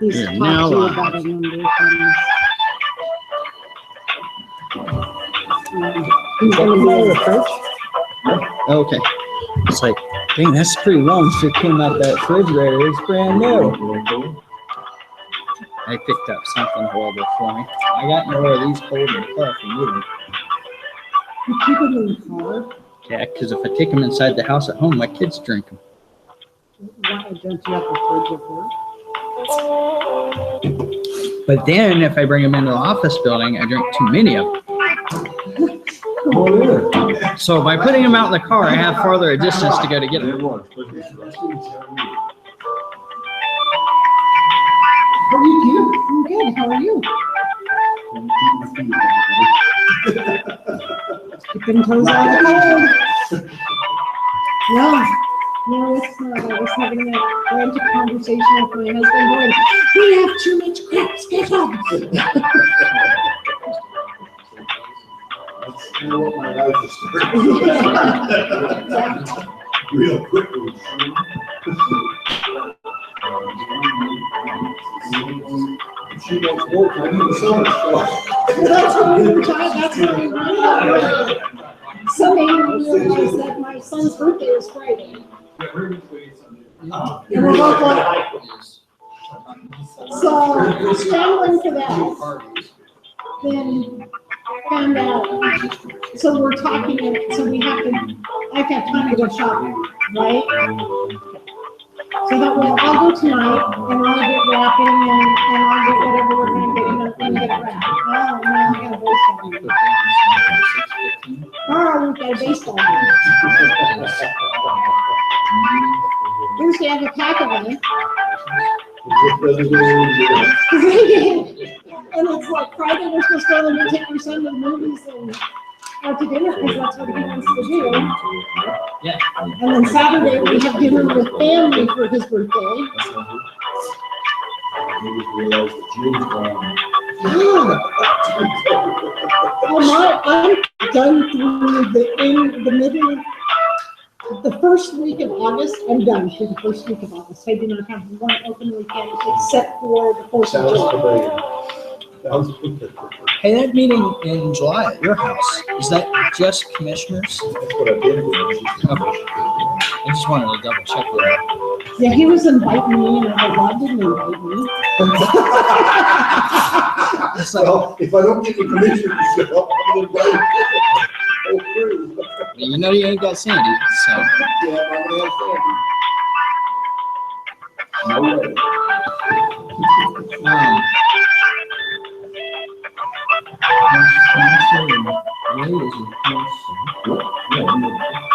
He's Here, talked now to you live. about a number of things. He's going to be able to approach. Okay. It's like, dang, that's pretty long. If it came out that refrigerator, it's brand new. I picked up something horrible for me. I got more of these cold in the car for moving. You keep them in the car. Yeah, because if I take them inside the house at home, my kids drink them. Why don't you have a fridge at work? But then if I bring them into the office building, I drink too many of them. Oh, yeah. So by putting them out in the car, I have farther a distance to go to get them. How are you? I'm good. How are you? Keeping toes out of the cold. No, it's not. I was having that frantic conversation with my husband going, we have too much crap scheduled. That's kind of what my life is. Yeah. Real quickly. She wants work, I need sun, That's what we were talking, that's what we were. Sunday, we realized that my son's birthday is Friday. And we're both like, so scrambling for that. Then found out, so we're talking, and so we have to, I have time to go shopping, right? So that well, I'll go tonight, and I'll get wrapping, and I'll get whatever we're gonna get, and get wrapped. Oh, man, I got a baseball game. Oh, we got a baseball game. Thursday, I have a pack of them. And it's like Friday, we're supposed to go and take our son to the movies and out to dinner, because that's what he wants to do. Yeah. And then Saturday, we have dinner with family for his birthday. Oh, I'm done through the middle, the first week of August. I'm done through the first week of August. I do not have one open weekend except for the 4th of July. Hey, that meeting in July at your house, is that just commissioners? That's what I did. Okay. I just wanted to double check that. Yeah, he was inviting me, and I was like, didn't invite me. It's like, Well, if I don't get the commissioner to show up, I'm gonna invite the whole crew. you know you ain't got Sandy, so. Yeah, I'm gonna have Sandy. No way.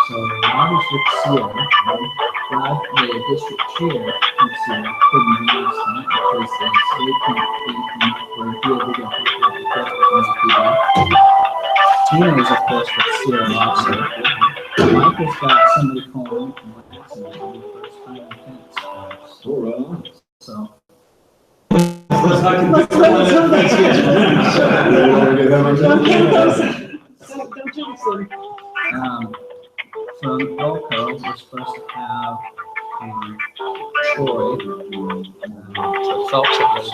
So Robert's with Sierra, right? The district chair from Sierra couldn't be last night because the state can't be for field legal people. Tina is of course with Sierra also. Michael's got somebody calling from Jackson for the first time I think. All right. So. Let's wait until next year. Don't jinx him. From Elko, we're supposed to have Troy. So Phelps is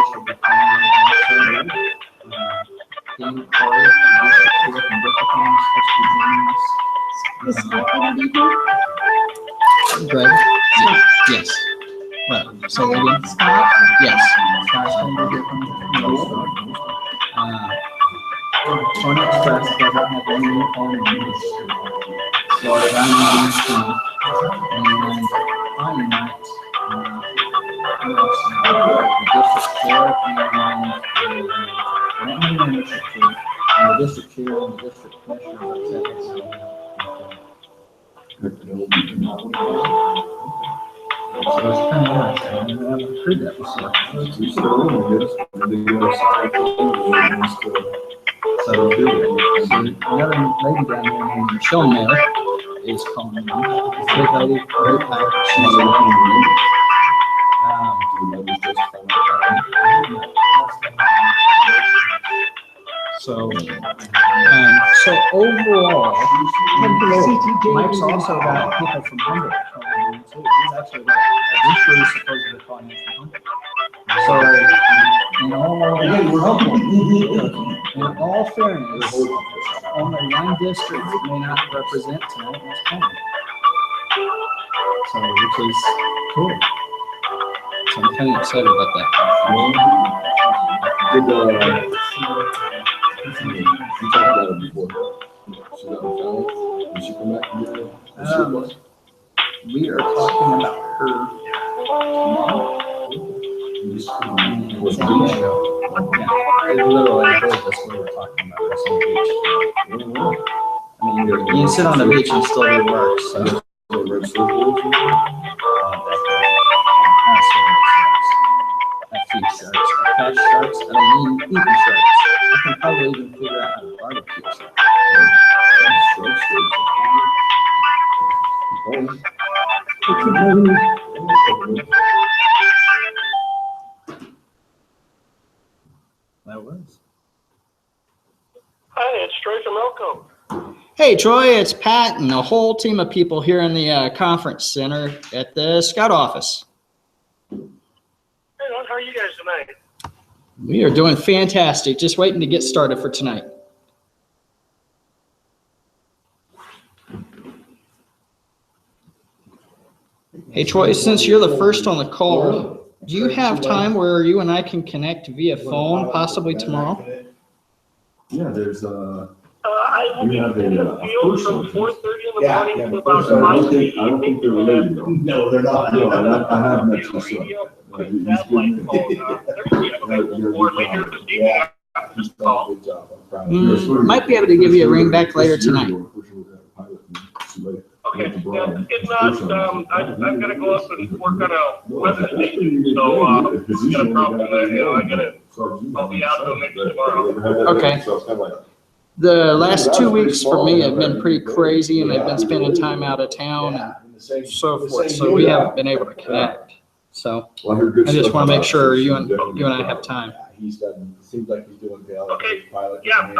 should be coming. Dean Carter, District Court and Brooklyn, supposed to be joining us. Is Scott gonna be here? Greg? Yes. Well, so again? Scott? Yes. Scott's gonna be here from the Tony Express doesn't have any uniform needs. So around the and on that, the district chair and the district chair and the district commissioner. So it's kind of nice. I haven't heard that before. So another lady down there named Michelle Miller is calling me. Good lady, great type. She's So, so overall, Mike's also got people from Humboldt calling in too. He's actually got eventually supposedly calling in from Humboldt. So, in all fairness, only one district may not represent tonight in this county. So, which is cool. So I'm kind of excited about that. Did, you talked about it before. She got the family. Did she come back and get it? We are talking about her tomorrow. Was it Yeah, it literally is just what we're talking about. It's on the beach. I mean, you can sit on the beach and still do work. So. red circle? A few sharks, catch sharks, I don't mean eating sharks. I can probably even figure out how to barbecue sharks. That was. Hi, it's Troy from Elko. Hey Troy, it's Pat and a whole team of people here in the conference center at the Scout office. Hey, how are you guys tonight? We are doing fantastic, just waiting to get started for tonight. Hey Troy, since you're the first on the call, do you have time where you and I can connect via phone, possibly tomorrow? Yeah, there's I will be You have in the a field first from one. 4:30 in the Yeah, morning yeah, to the about first one. 5 I in don't the think they're evening. related though. No, they're not. No, and I have met your son. Radio, He's satellite good. phone, Thursday, I believe, or later this evening. Yeah. He's done a good job. I'm proud of him. Might be able to give you a ring back later tonight. Okay, if not, I've got to go up and work on a weather station, so, gotta probably, I'll be out till maybe tomorrow. Okay. The last 2 weeks for me have been pretty crazy and I've been spending time out of town and so forth, so we haven't been able to connect. So I just want to make sure you and I have time. He's done, seems like he's doing well. Okay. Pilot. Yeah, maybe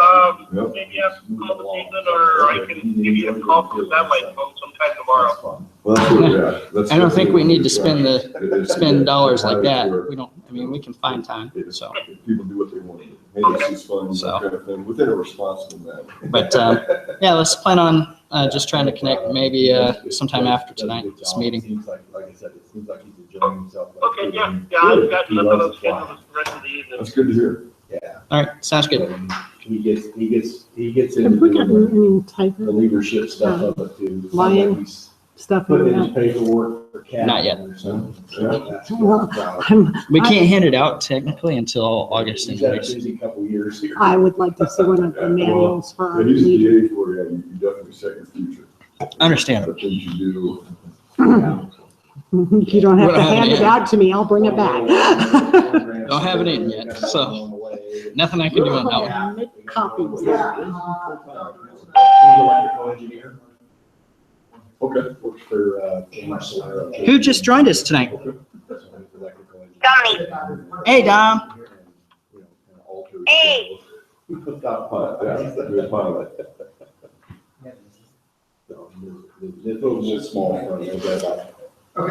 I'll call this evening, or I can give you a call for satellite phone sometime tomorrow. Well, that's what, yeah, that's. I don't think we need to spend dollars like that. We don't, I mean, we can find time, so. People do what they want to do. Hey, this is fun, So. that kind of thing, within a responsible manner. But, yeah, let's plan on, just trying to connect maybe, sometime after tonight, this meeting. Seems like I said, it seems like he's enjoying himself. Okay, yeah, I've got nothing on the schedule the rest of the evening. That's good to hear. Yeah. All right, sounds good. He gets Have into we gotten doing any type the of leadership stuff of it too. It sounds like Lion he's stuff putting in in his that? paperwork for CAP. Not yet. or something. That's good. Well, I'm- We can't hand it out technically until August He's had a anyways. busy couple years here. I would like to see one of the manuals for our Yeah, he's meeting. the age where, yeah, you definitely set your future. Understandable. The things you do. You don't have to hand it out to me, I'll bring it back. Don't have it in yet, so nothing I can do on that one. I'll make copies. Electrical engineer. Okay. Works for, James Solero. Who just joined us tonight? Dominique. Hey, Dom. Hey. Pilot, yeah, good pilot. This little small firm, they've got about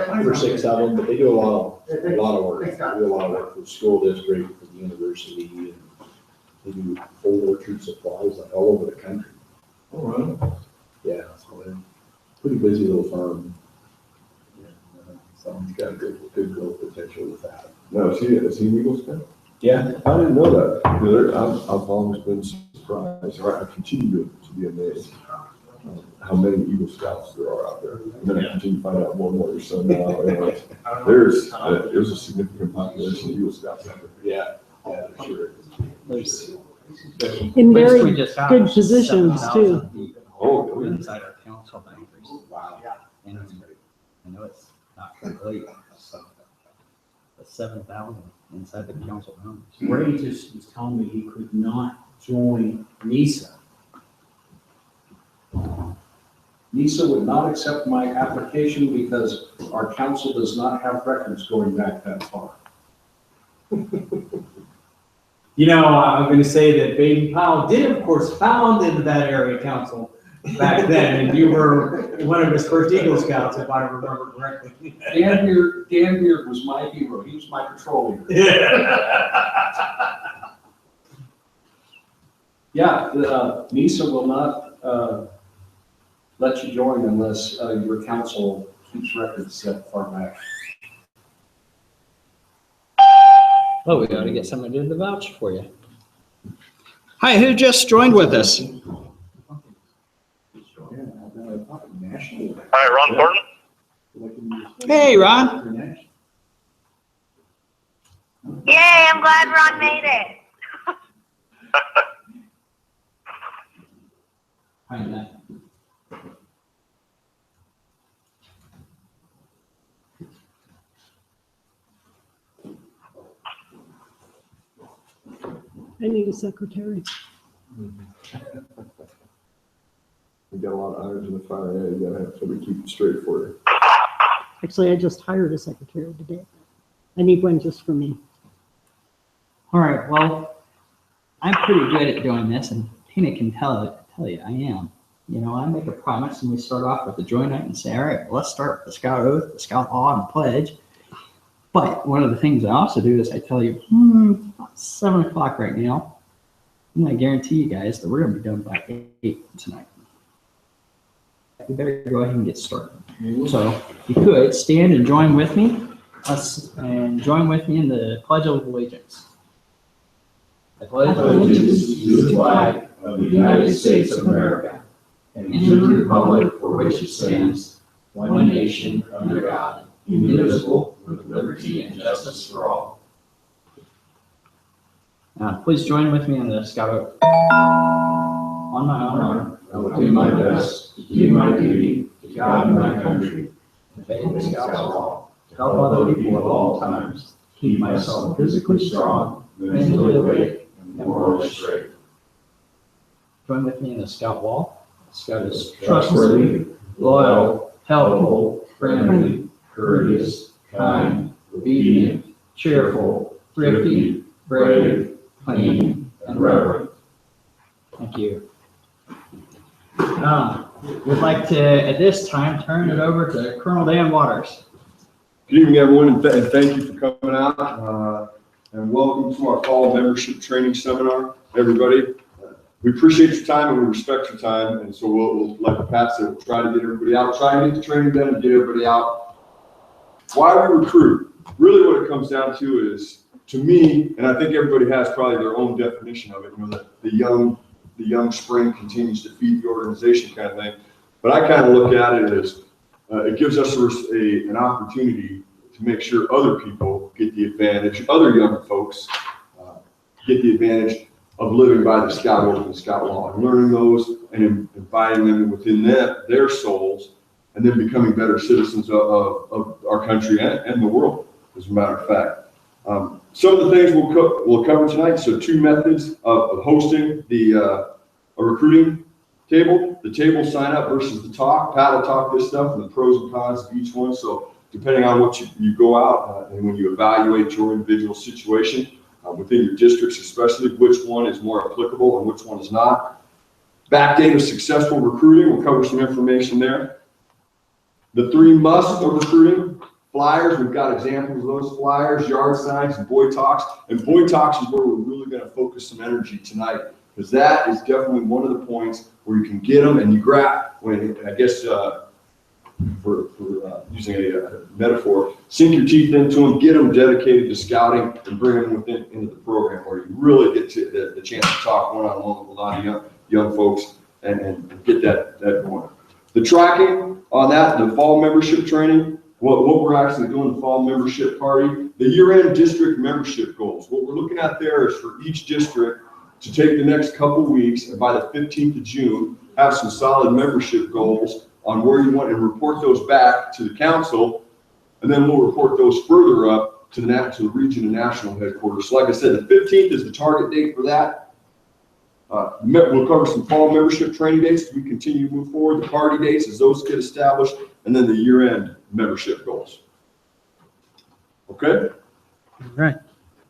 5 or 6 of them, but they do a lot of work. They do a lot of work for the school district, for the university, and they do old orchard supplies like all over the country. All right. Yeah, so they're a pretty busy little firm. So he's got good growth potential with that. Now, is he an Eagle Scout? Yeah. I didn't know that. I've always been surprised, or I continue to be amazed how many Eagle Scouts there are out there. And then I continue to find out more and more. So now, there's a significant population of Eagle Scouts out there. Yeah, sure. There's In very good positions too. Oh, yeah. Inside our council members. Wow. And I know it's not complete, so, but 7,000 inside the council members. Ray just was telling me he could not join NISA. NISA would not accept my application because our council does not have records going back that far. You know, I'm going to say that Baden Powell did, of course, founded that area council back then, and you were one of his first Eagle Scouts, if I remember correctly. Dan Beard was my hero. He was my patrol leader. Yeah, NISA will not let you join unless your council keeps records that far back. Oh, we ought to get somebody to vouch for you. Hi, who just joined with us? Hi, Ron Thornton. Hey, Ron. Yay, I'm glad Ron made it. Hi, Matt. I need a secretary. You got a lot of irons in the fire, yeah, you gotta have somebody keep it straight for you. Actually, I just hired a secretary today. I need one just for me. All right, well, I'm pretty good at doing this, and Tina can tell you I am. You know, I make a promise, and we start off with the joy night and say, all right, well, let's start with the Scout Oath, the Scout Law, and the Pledge. But one of the things I also do is I tell you, about 7 o'clock right now, and I guarantee you guys that we're going to be done by 8 tonight. We better go ahead and get started. So if you could stand and join with me, join with me in the Pledge of Allegiance. I pledge allegiance to the flag of the United States of America and to the republic for which it stands, one nation under God, indivisible, with liberty and justice for all. Please join with me in the Scout Oath. On my honor, I will do my best to do my duty to God and my country, to obey the Scout Law, to help other people at all times, keep myself physically strong, mentally awake, and morally straight. Join with me in the Scout Wall. Scout is trustworthy, loyal, helpful, friendly, courteous, kind, obedient, cheerful, thrifty, brave, clean, and reverent. Thank you. We'd like to, at this time, turn it over to Colonel Dan Waters. Good evening, everyone, and thank you for coming out, and welcome to our fall membership training seminar, everybody. We appreciate your time and we respect your time, and so we'll like Pat said, we'll try to get everybody out, try to get the training done and get everybody out. Why we recruit, really what it comes down to is, to me, and I think everybody has probably their own definition of it, you know, that the young spring continues to feed the organization kind of thing. But I kind of look at it as it gives us an opportunity to make sure other people get the advantage, other young folks get the advantage of living by the Scout Oath and Scout Law, and learning those and inviting them within their souls, and then becoming better citizens of our country and the world, as a matter of fact. Some of the things we'll cover tonight. So 2 methods of hosting a recruiting table. The table sign up versus the talk. Pat will talk this stuff and the pros and cons of each one. So depending on what you go out and when you evaluate your individual situation within your districts, especially which one is more applicable and which one is not. Backdate of successful recruiting. We'll cover some information there. The 3 musts of recruiting. Flyers, we've got examples of those flyers, yard signs, and boy talks. And boy talks is where we're really going to focus some energy tonight, because that is definitely one of the points where you can get them and you grab, when I guess for using a metaphor, sink your teeth into them, get them dedicated to scouting, and bring them into the program where you really get to the chance to talk one-on-one with a lot of young folks and get that going. The tracking on that, the fall membership training, what we're actually doing, the fall membership party, the year-end district membership goals. What we're looking at there is for each district to take the next couple weeks, and by the 15th of June, have some solid membership goals on where you want, and report those back to the council, and then we'll report those further up to the region and national headquarters. So like I said, the 15th is the target date for that. We'll cover some fall membership training dates as we continue to move forward, the party dates as those get established, and then the year-end membership goals. Okay? All right.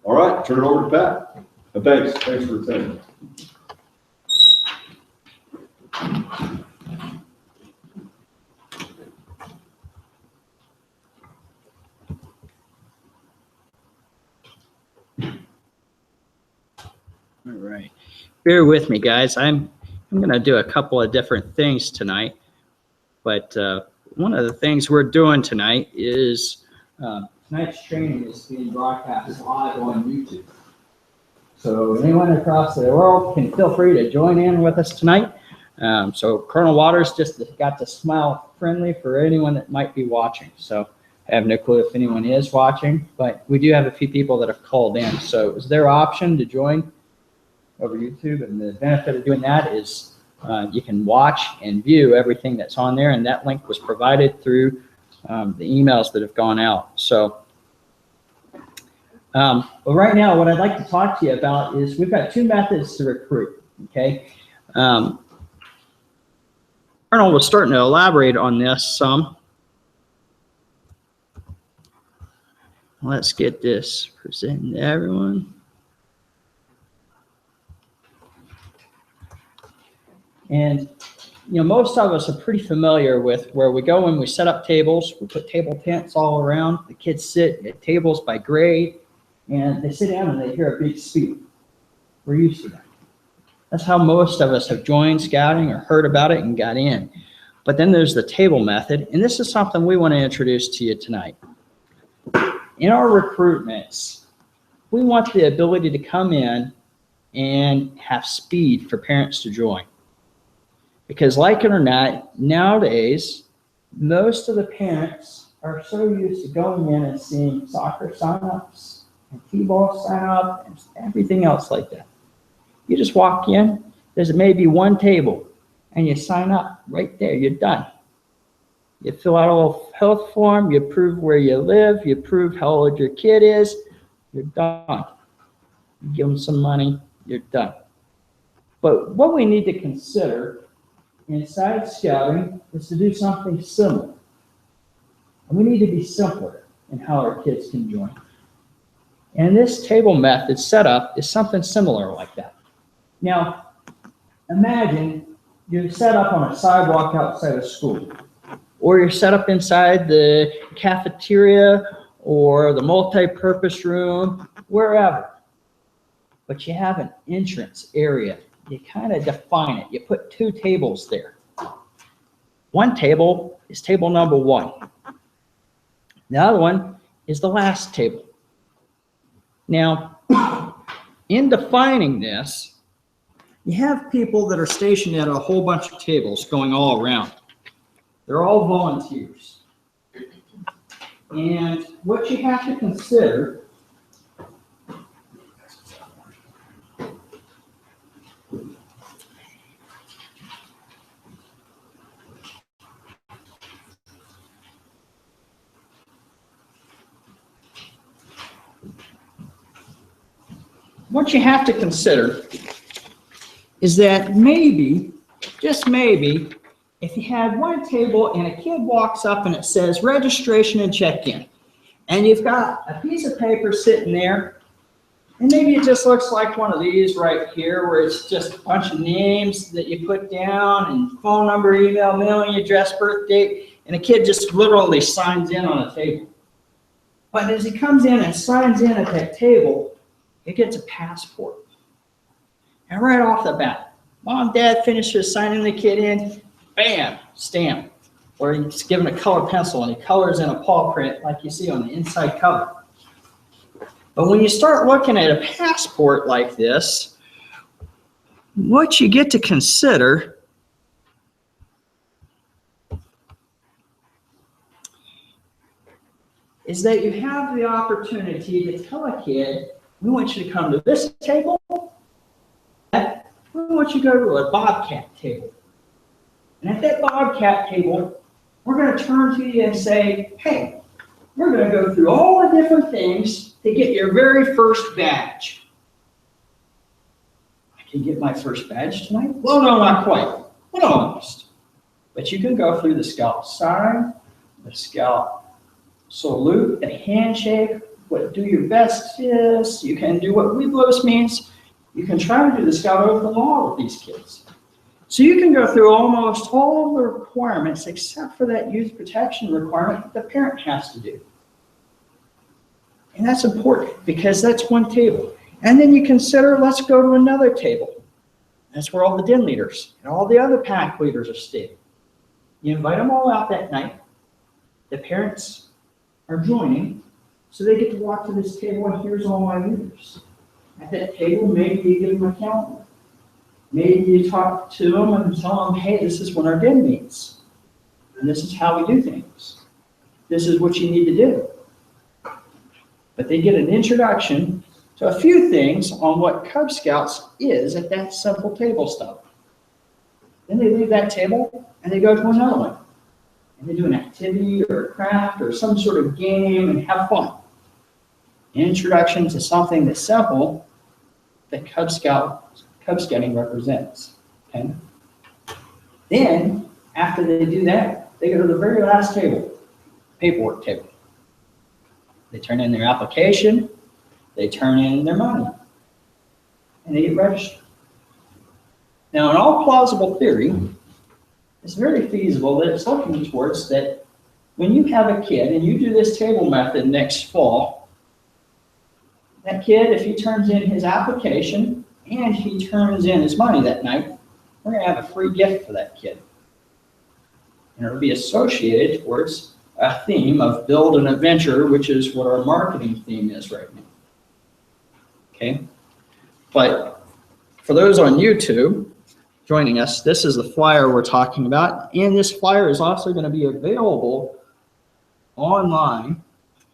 All right, turn it over to Pat. Thanks for attending. All right. Bear with me, guys. I'm going to do a couple of different things tonight. But one of the things we're doing tonight is tonight's training is being broadcast live on YouTube. So anyone across the world can feel free to join in with us tonight. So Colonel Waters just got to smile friendly for anyone that might be watching. So I have no clue if anyone is watching, but we do have a few people that have called in. So it's their option to join over YouTube, and the benefit of doing that is you can watch and view everything that's on there, and that link was provided through the emails that have gone out. So, but right now, what I'd like to talk to you about is we've got two methods to recruit, okay? Colonel was starting to elaborate on this some. Let's get this presented to everyone. And, you know, most of us are pretty familiar with where we go and we set up tables. We put table tents all around. The kids sit at tables by grade, and they sit down and they hear a big speech. We're used to that. That's how most of us have joined scouting or heard about it and got in. But then there's the table method, and this is something we want to introduce to you tonight. In our recruitments, we want the ability to come in and have speed for parents to join. Because like it or not, nowadays, most of the parents are so used to going in and seeing soccer signups and t-ball sign-up and everything else like that. You just walk in, there's maybe one table, and you sign up right there, you're done. You fill out a little health form, you prove where you live, you prove how old your kid is, you're done. You give them some money, you're done. But what we need to consider inside scouting is to do something similar. And we need to be simpler in how our kids can join. And this table method setup is something similar like that. Now, imagine you're set up on a sidewalk outside of school, or you're set up inside the cafeteria or the multi-purpose room, wherever. But you have an entrance area. You kind of define it. You put two tables there. One table is table number 1. The other one is the last table. Now, in defining this, you have people that are stationed at a whole bunch of tables going all around. They're all volunteers. And what you have to consider is that maybe, just maybe, if you had one table and a kid walks up and it says registration and check-in, and you've got a piece of paper sitting there, and maybe it just looks like one of these right here where it's just a bunch of names that you put down and phone number, email, mailing address, birth date, and a kid just literally signs in on a table. But as he comes in and signs in at that table, he gets a passport. And right off the bat, mom, dad finishes signing the kid in, bam, stamp. Or he's given a color pencil and he colors in a paw print like you see on the inside cover. But when you start looking at a passport like this, what you get to consider is that you have the opportunity to tell a kid, we want you to come to this table. We want you to go to a Bobcat table. And at that Bobcat table, we're going to turn to you and say, hey, we're going to go through all the different things to get your very first badge. I can get my first badge tonight? Well, no, not quite, but almost. But you can go through the Scout sign, the Scout salute, the handshake, what do your best is. You can do what we blows means. You can try to do the Scout Oath of Law with these kids. So you can go through almost all of the requirements except for that youth protection requirement that the parent has to do. And that's important because that's one table. And then you consider, let's go to another table. That's where all the den leaders and all the other pack leaders are staying. You invite them all out that night. The parents are joining, so they get to walk to this table, and here's all my leaders. At that table, maybe you give them a calendar. Maybe you talk to them and tell them, hey, this is when our den meets. And this is how we do things. This is what you need to do. But they get an introduction to a few things on what Cub Scouts is at that simple table stop. Then they leave that table and they go to another one. And they do an activity or a craft or some sort of game and have fun. An introduction to something that's simple that Cub Scouting represents. Okay? Then, after they do that, they go to the very last table, paperwork table. They turn in their application, they turn in their money, and they get registered. Now, in all plausible theory, it's very feasible that it's looking towards that when you have a kid and you do this table method next fall, that kid, if he turns in his application and he turns in his money that night, we're going to have a free gift for that kid. And it'll be associated towards a theme of build an adventure, which is what our marketing theme is right now. Okay? But for those on YouTube joining us, this is the flyer we're talking about. And this flyer is also going to be available online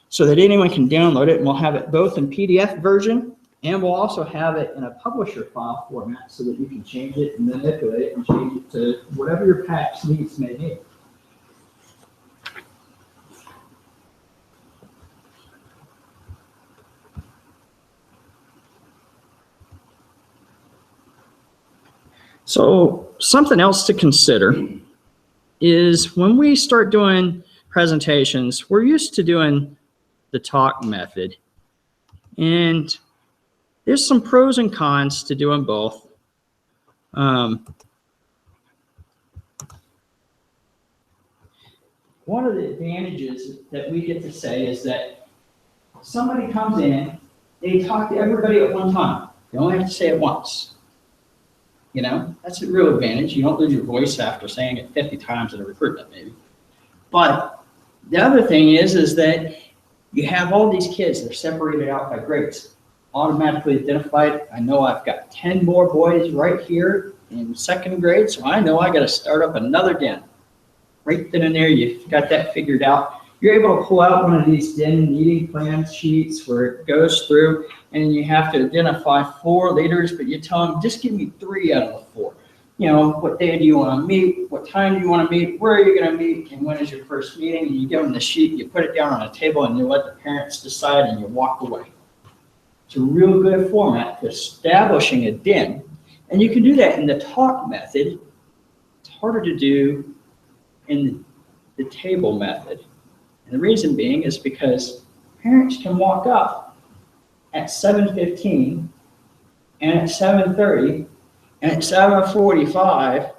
so that anyone can download it. And we'll have it both in PDF version, and we'll also have it in a publisher file format so that you can change it and manipulate it and change it to whatever your pack's needs may be. So something else to consider is when we start doing presentations, we're used to doing the talk method. And there's some pros and cons to doing both. One of the advantages that we get to say is that somebody comes in, they talk to everybody at one time. They only have to say it once. You know, that's a real advantage. You don't lose your voice after saying it 50 times in a recruitment, maybe. But the other thing is that you have all these kids that are separated out by grades, automatically identified. I know I've got 10 more boys right here in second grade, so I know I got to start up another den. Right then and there, you've got that figured out. You're able to pull out one of these den meeting plan sheets where it goes through and you have to identify 4 leaders, but you tell them, just give me 3 out of the 4. You know, what day do you want to meet? What time do you want to meet? Where are you going to meet? And when is your first meeting? And you give them the sheet, you put it down on a table, and you let the parents decide, and you walk away. It's a real good format for establishing a den. And you can do that in the talk method. It's harder to do in the table method. And the reason being is because parents can walk up at 7:15 and at 7:30 and at 7:45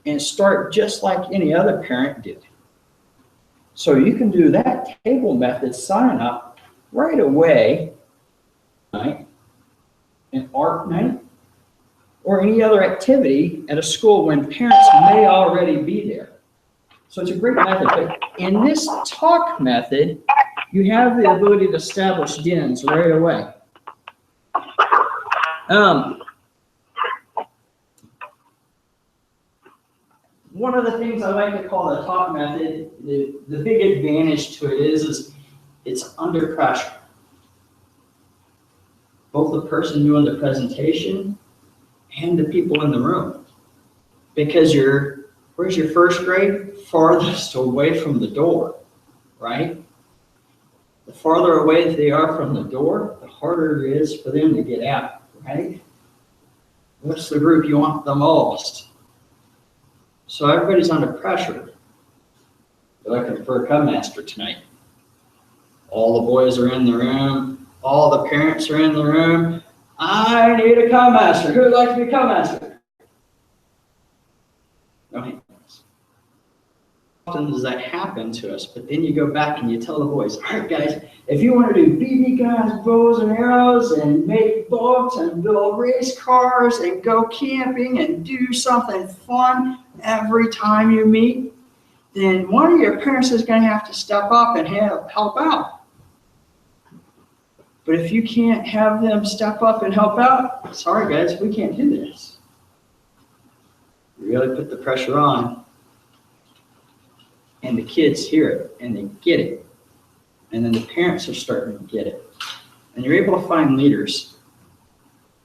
and start just like any other parent did. So you can do that table method sign up right away, night, an art night, or any other activity at a school when parents may already be there. So it's a great method. But in this talk method, you have the ability to establish dens right away. One of the things I like to call the talk method, the big advantage to it is it's under pressure. Both the person doing the presentation and the people in the room. Because where's your first grade? Farthest away from the door, right? The farther away they are from the door, the harder it is for them to get out, right? What's the group you want the most? So everybody's under pressure. They're looking for a Cub Master tonight. All the boys are in the room. All the parents are in the room. I need a co-master. Who would like to be co-master? No hands. Often does that happen to us, but then you go back and you tell the boys, all right, guys, if you want to do BB guns, bows and arrows, and make boats, and build race cars, and go camping, and do something fun every time you meet, then one of your parents is going to have to step up and help out. But if you can't have them step up and help out, sorry guys, we can't do this. You really put the pressure on, and the kids hear it, and they get it. And then the parents are starting to get it. And you're able to find leaders.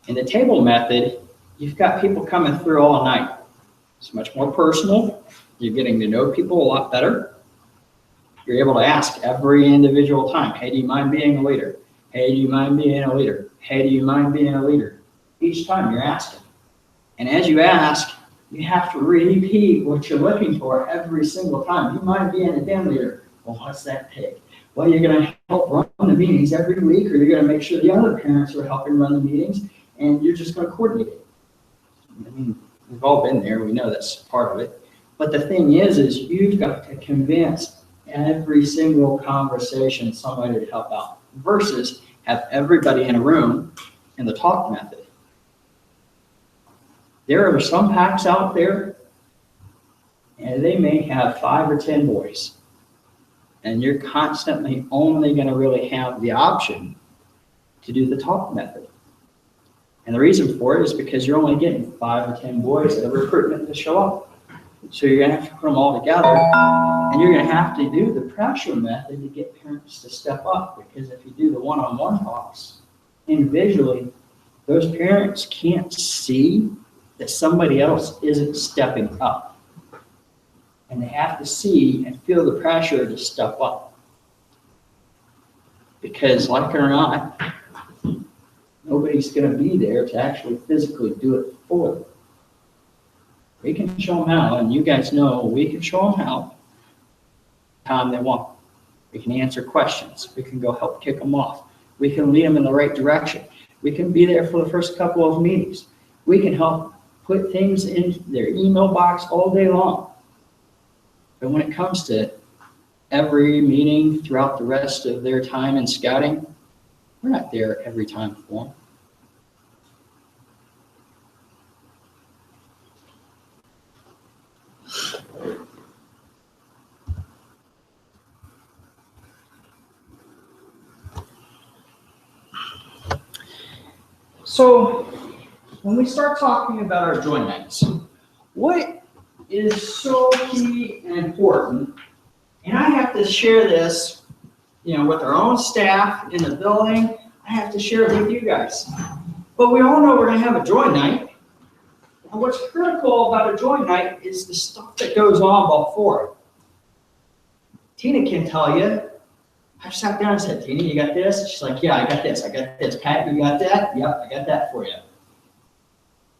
In the table method, you've got people coming through all night. It's much more personal. You're getting to know people a lot better. You're able to ask every individual time, hey, do you mind being a leader? Hey, do you mind being a leader? Hey, do you mind being a leader? Each time you're asking. And as you ask, you have to repeat what you're looking for every single time. Do you mind being a den leader? Well, what's that take? Well, you're going to help run the meetings every week, or you're going to make sure the other parents are helping run the meetings, and you're just going to coordinate it. I mean, we've all been there. We know that's part of it. But the thing is you've got to convince every single conversation somebody to help out versus have everybody in a room in the talk method. There are some packs out there, and they may have 5 or 10 boys. And you're constantly only going to really have the option to do the talk method. And the reason for it is because you're only getting 5 or 10 boys at a recruitment to show up. So you're going to have to put them all together, and you're going to have to do the pressure method to get parents to step up. Because if you do the one-on-one talks individually, those parents can't see that somebody else isn't stepping up. And they have to see and feel the pressure to step up. Because like it or not, nobody's going to be there to actually physically do it for them. We can show them how, and you guys know we can show them how time they want. We can answer questions. We can go help kick them off. We can lead them in the right direction. We can be there for the first couple of meetings. We can help put things in their email box all day long. But when it comes to every meeting throughout the rest of their time in scouting, we're not there every time for them. So when we start talking about our joint nights, what is so key and important, and I have to share this, with our own staff in the building, I have to share it with you guys. But we all know we're going to have a joint night. And what's critical about a joint night is the stuff that goes on before it. Tina can tell you. I sat down and said, Tina, you got this? She's like, yeah, I got this. I got this. Pat, you got that? Yep, I got that for you.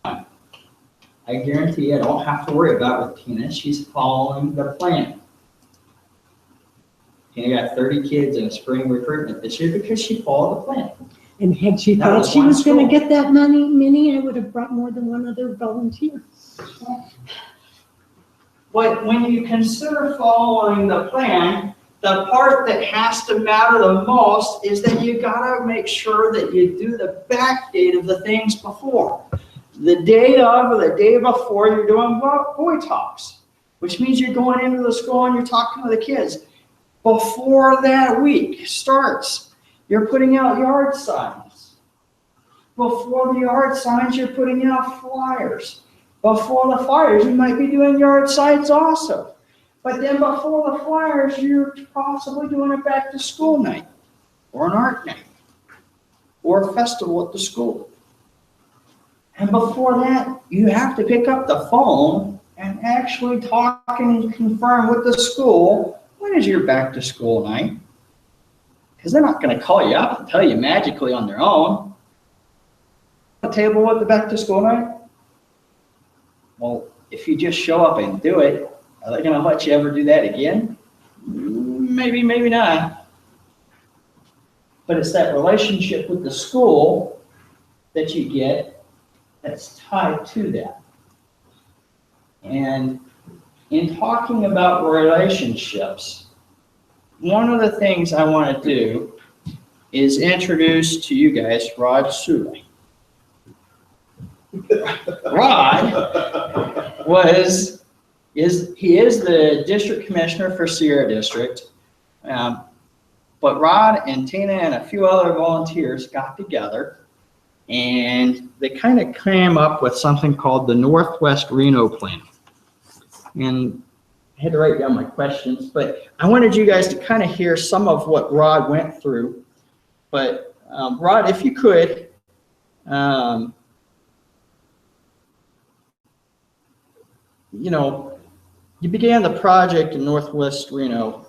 I guarantee I don't have to worry about it with Tina. She's following the plan. Tina got 30 kids in a spring recruitment this year because she followed the plan. And had she That thought was she one was going school. to get that many, I would have brought more than one other volunteer. But when you consider following the plan, the part that has to matter the most is that you gotta make sure that you do the back date of the things before. The day of or the day before you're doing boy talks, which means you're going into the school and you're talking to the kids. Before that week starts, you're putting out yard signs. Before the yard signs, you're putting out flyers. Before the flyers, you might be doing yard signs also. But then before the flyers, you're possibly doing a back to school night or an art night or a festival at the school. And before that, you have to pick up the phone and actually talk and confirm with the school, when is your back to school night? Because they're not going to call you up and tell you magically on their own. A table with the back to school night? Well, if you just show up and do it, are they going to let you ever do that again? Maybe, maybe not. But it's that relationship with the school that you get that's tied to that. And in talking about relationships, one of the things I want to do is introduce to you guys Rod Suley. Rod he is the district commissioner for Sierra District. But Rod and Tina and a few other volunteers got together and they kind of came up with something called the Northwest Reno Plan. And I had to write down my questions, but I wanted you guys to kind of hear some of what Rod went through. But Rod, if you could, you began the project in Northwest Reno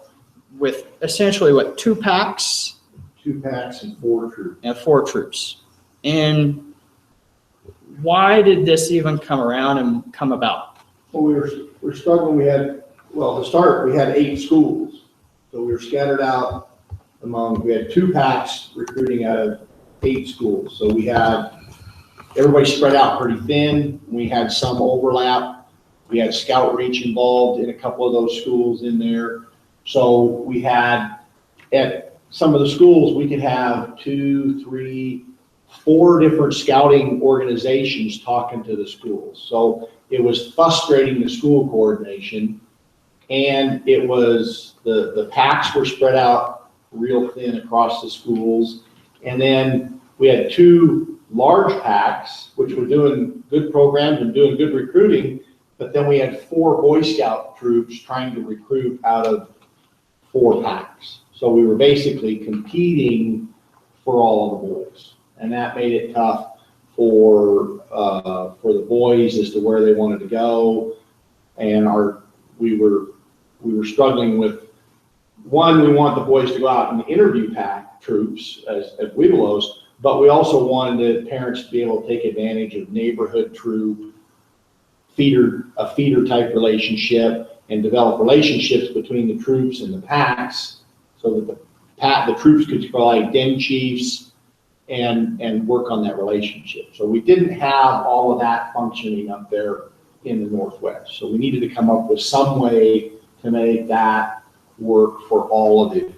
with essentially what, 2 packs? 2 packs and 4 troops. And 4 troops. And why did this even come around and come about? Well, we were struggling. To start, we had 8 schools. So we were scattered out we had 2 packs recruiting out of 8 schools. So we had everybody spread out pretty thin. We had some overlap. We had Scout Reach involved in a couple of those schools in there. So we had, at some of the schools, we could have 2, 3, 4 different scouting organizations talking to the schools. So it was frustrating the school coordination, and it was, the packs were spread out real thin across the schools. And then we had 2 large packs, which were doing good programs and doing good recruiting, but then we had 4 Boy Scout troops trying to recruit out of 4 packs. So we were basically competing for all of the boys. And that made it tough for the boys as to where they wanted to go. And we were struggling with, one, we want the boys to go out and interview pack troops as Webelos, but we also wanted the parents to be able to take advantage of neighborhood troop, a feeder type relationship, and develop relationships between the troops and the packs so that the troops could provide den chiefs and work on that relationship. So we didn't have all of that functioning up there in the Northwest. So we needed to come up with some way to make that work for all of the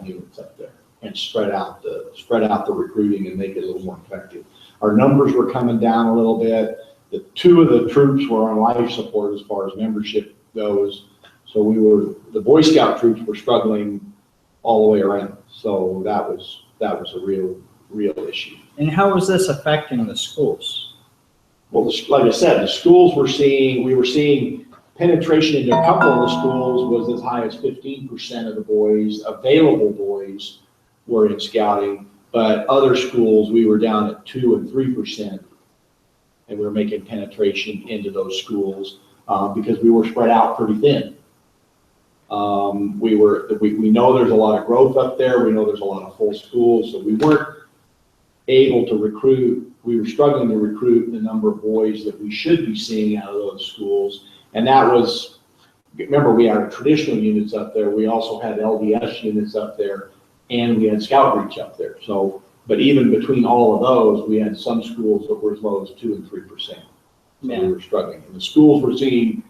units up there and spread out the recruiting and make it a little more effective. Our numbers were coming down a little bit. The 2 of the troops were on life support as far as membership goes. So the Boy Scout troops were struggling all the way around. So that was a real issue. And how was this affecting the schools? Well, like I said, the schools we were seeing penetration into a couple of the schools was as high as 15% of the boys, available boys, were in scouting, but other schools we were down at 2 and 3%. And we were making penetration into those schools because we were spread out pretty thin. We know there's a lot of growth up there. We know there's a lot of full schools, so we weren't able to recruit. We were struggling to recruit the number of boys that we should be seeing out of those schools. And that was, remember, we had our traditional units up there. We also had LDS units up there, and we had Scout Reach up there. So, but even between all of those, we had some schools that were as low as 2 and 3%. So we were struggling. And the schools were seeing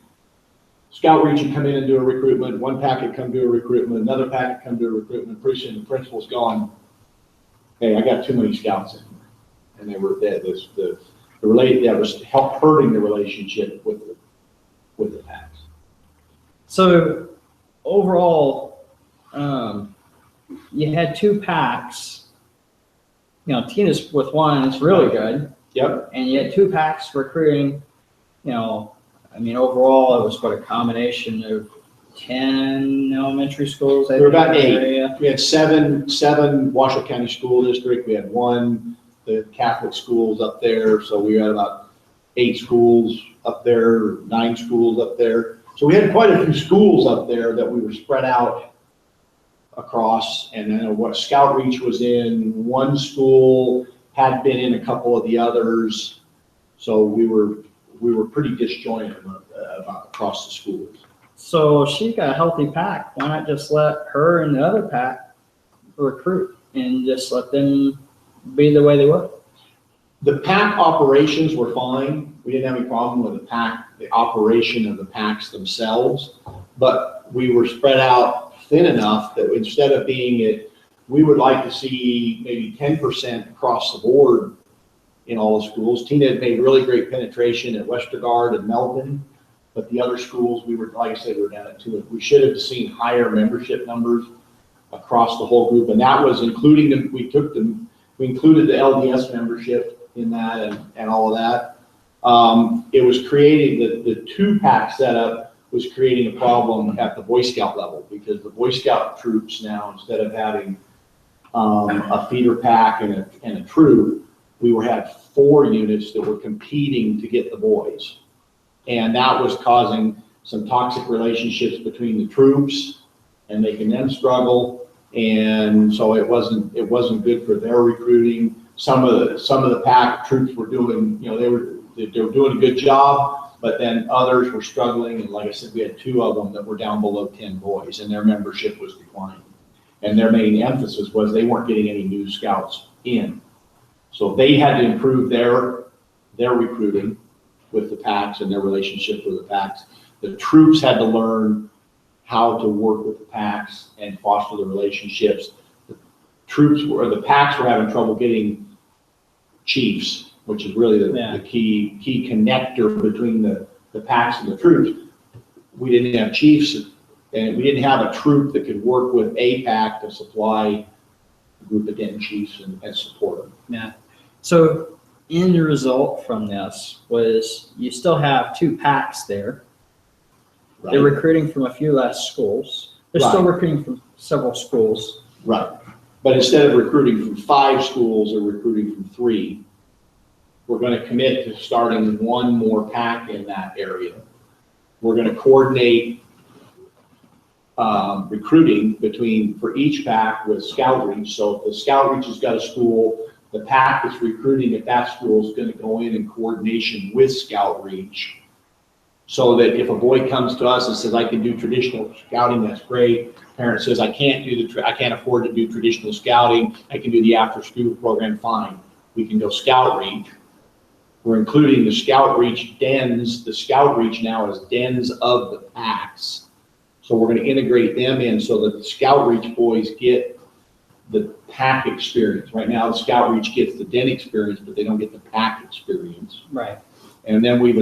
Scout Reach would come in and do a recruitment. 1 pack would come do a recruitment. Another pack would come do a recruitment. Pretty soon the principal's gone, hey, I got too many scouts in here. And they were that was hurting the relationship with the packs. So overall, you had 2 packs. Tina's with 1, it's really good. Yep. And you had 2 packs recruiting, overall it was a combination of 10 elementary schools. There were about 8. We had 7 Washoe County School District. We had 1, the Catholic schools up there. So we had about 8 schools up there, 9 schools up there. So we had quite a few schools up there that we were spread out across. And then what Scout Reach was in 1 school, had been in a couple of the others. So we were pretty disjointed across the schools. So she got a healthy pack. Why not just let her and the other pack recruit and just let them be the way they were? The pack operations were fine. We didn't have any problem with the operation of the packs themselves. But we were spread out thin enough that instead of we would like to see maybe 10% across the board in all the schools. Tina had made really great penetration at Westergaard and Melvin, but the other schools, like I said, we were down at 2. We should have seen higher membership numbers across the whole group, and that was including we included the LDS membership in that and all of that. It was creating, the 2-pack setup was creating a problem at the Boy Scout level, because the Boy Scout troops now, instead of having a feeder pack and a troop, we had 4 units that were competing to get the boys. And that was causing some toxic relationships between the troops and making them struggle. And so it wasn't good for their recruiting. Some of the pack troops were doing, they were doing a good job, but then others were struggling. And like I said, we had 2 of them that were down below 10 boys, and their membership was declining. And their main emphasis was they weren't getting any new scouts in. So they had to improve their recruiting with the packs and their relationship with the packs. The troops had to learn how to work with the packs and foster the relationships. The packs were having trouble getting chiefs, which is really the key connector between the packs and the troops. We didn't have chiefs, and we didn't have a troop that could work with a pack to supply a group of den chiefs and support them. Yeah. So end result from this was you still have 2 packs there. Right. They're recruiting from a few less schools. They're still recruiting from several schools. Right. But instead of recruiting from 5 schools or recruiting from 3, we're going to commit to starting 1 more pack in that area. We're going to coordinate recruiting for each pack with Scout Reach. So if the Scout Reach has got a school, the pack that's recruiting at that school is going to go in coordination with Scout Reach. So that if a boy comes to us and says, I can do traditional scouting, that's great. Parent says, I can't afford to do traditional scouting. I can do the after school program, fine. We can go Scout Reach. We're including the Scout Reach dens. The Scout Reach now is dens of the packs. So we're going to integrate them in so that the Scout Reach boys get the pack experience. Right now, the Scout Reach gets the den experience, but they don't get the pack experience. Right. And then we've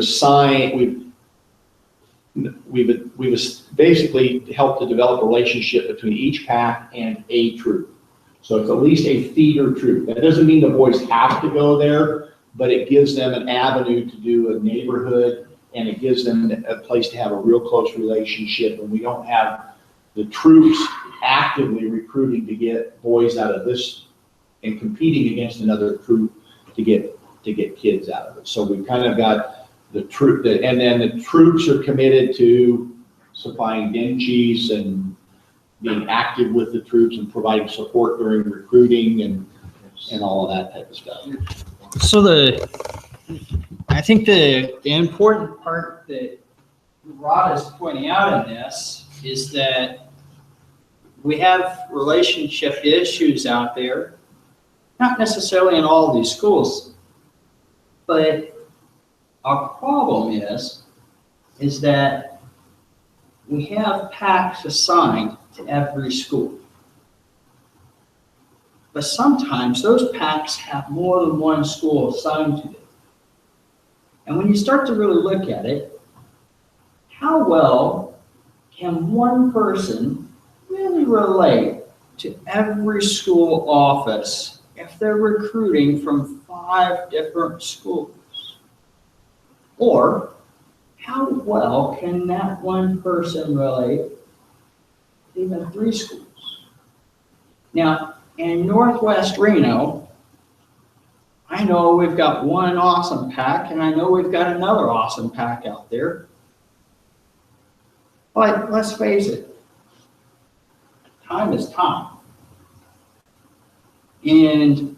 basically helped to develop a relationship between each pack and a troop. So it's at least a feeder troop. That doesn't mean the boys have to go there, but it gives them an avenue to do a neighborhood, and it gives them a place to have a real close relationship. And we don't have the troops actively recruiting to get boys out of this and competing against another troop to get kids out of it. So we've kind of got the troop, and then the troops are committed to supplying den chiefs and being active with the troops and providing support during recruiting and all of that type of stuff. So I think the important part that Rod is pointing out in this is that we have relationship issues out there, not necessarily in all of these schools, but our problem is that we have packs assigned to every school. But sometimes those packs have more than one school assigned to them. And when you start to really look at it, how well can one person really relate to every school office if they're recruiting from 5 different schools? Or how well can that one person relate to even 3 schools? Now, in Northwest Reno, I know we've got one awesome pack, and I know we've got another awesome pack out there. But let's face it, time is time. And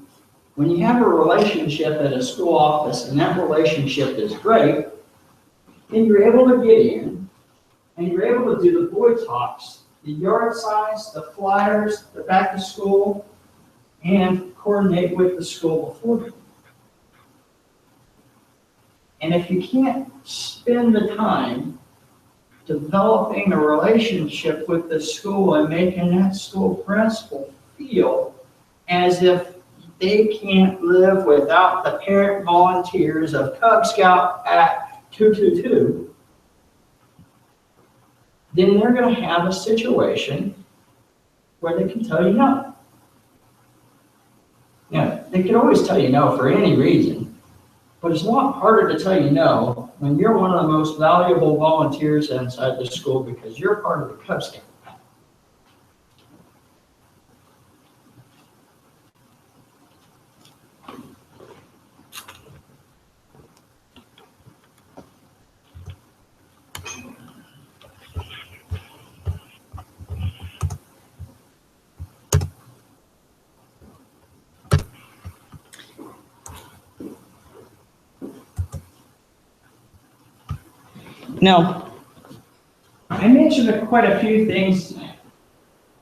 when you have a relationship at a school office and that relationship is great, then you're able to get in and you're able to do the boy talks, the yard signs, the flyers, the back to school, and coordinate with the school beforehand. And if you can't spend the time developing a relationship with the school and making that school principal feel as if they can't live without the parent volunteers of Cub Scout Act 222, then they're going to have a situation where they can tell you no. Now, they can always tell you no for any reason, but it's a lot harder to tell you no when you're one of the most valuable volunteers inside the school because you're part of the Cub Scout. Now, I mentioned quite a few things,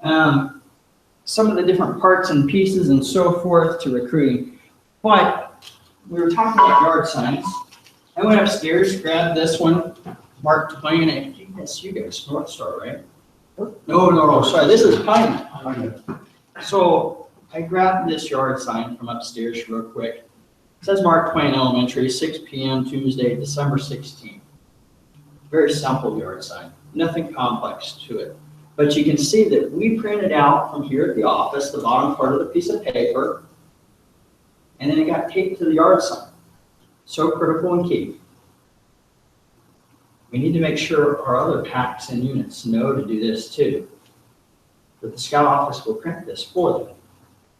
some of the different parts and pieces and so forth to recruiting, but we were talking about yard signs. I went upstairs, grabbed this one, Mark Twain, and I think that's you guys, North Star, right? No, sorry, this is Pine. So I grabbed this yard sign from upstairs real quick. It says Mark Twain Elementary, 6 p.m. Tuesday, December 16th. Very simple yard sign, nothing complex to it. But you can see that we printed out from here at the office, the bottom part of the piece of paper, and then it got taped to the yard sign. So critical and key. We need to make sure our other packs and units know to do this too. But the Scout office will print this for them.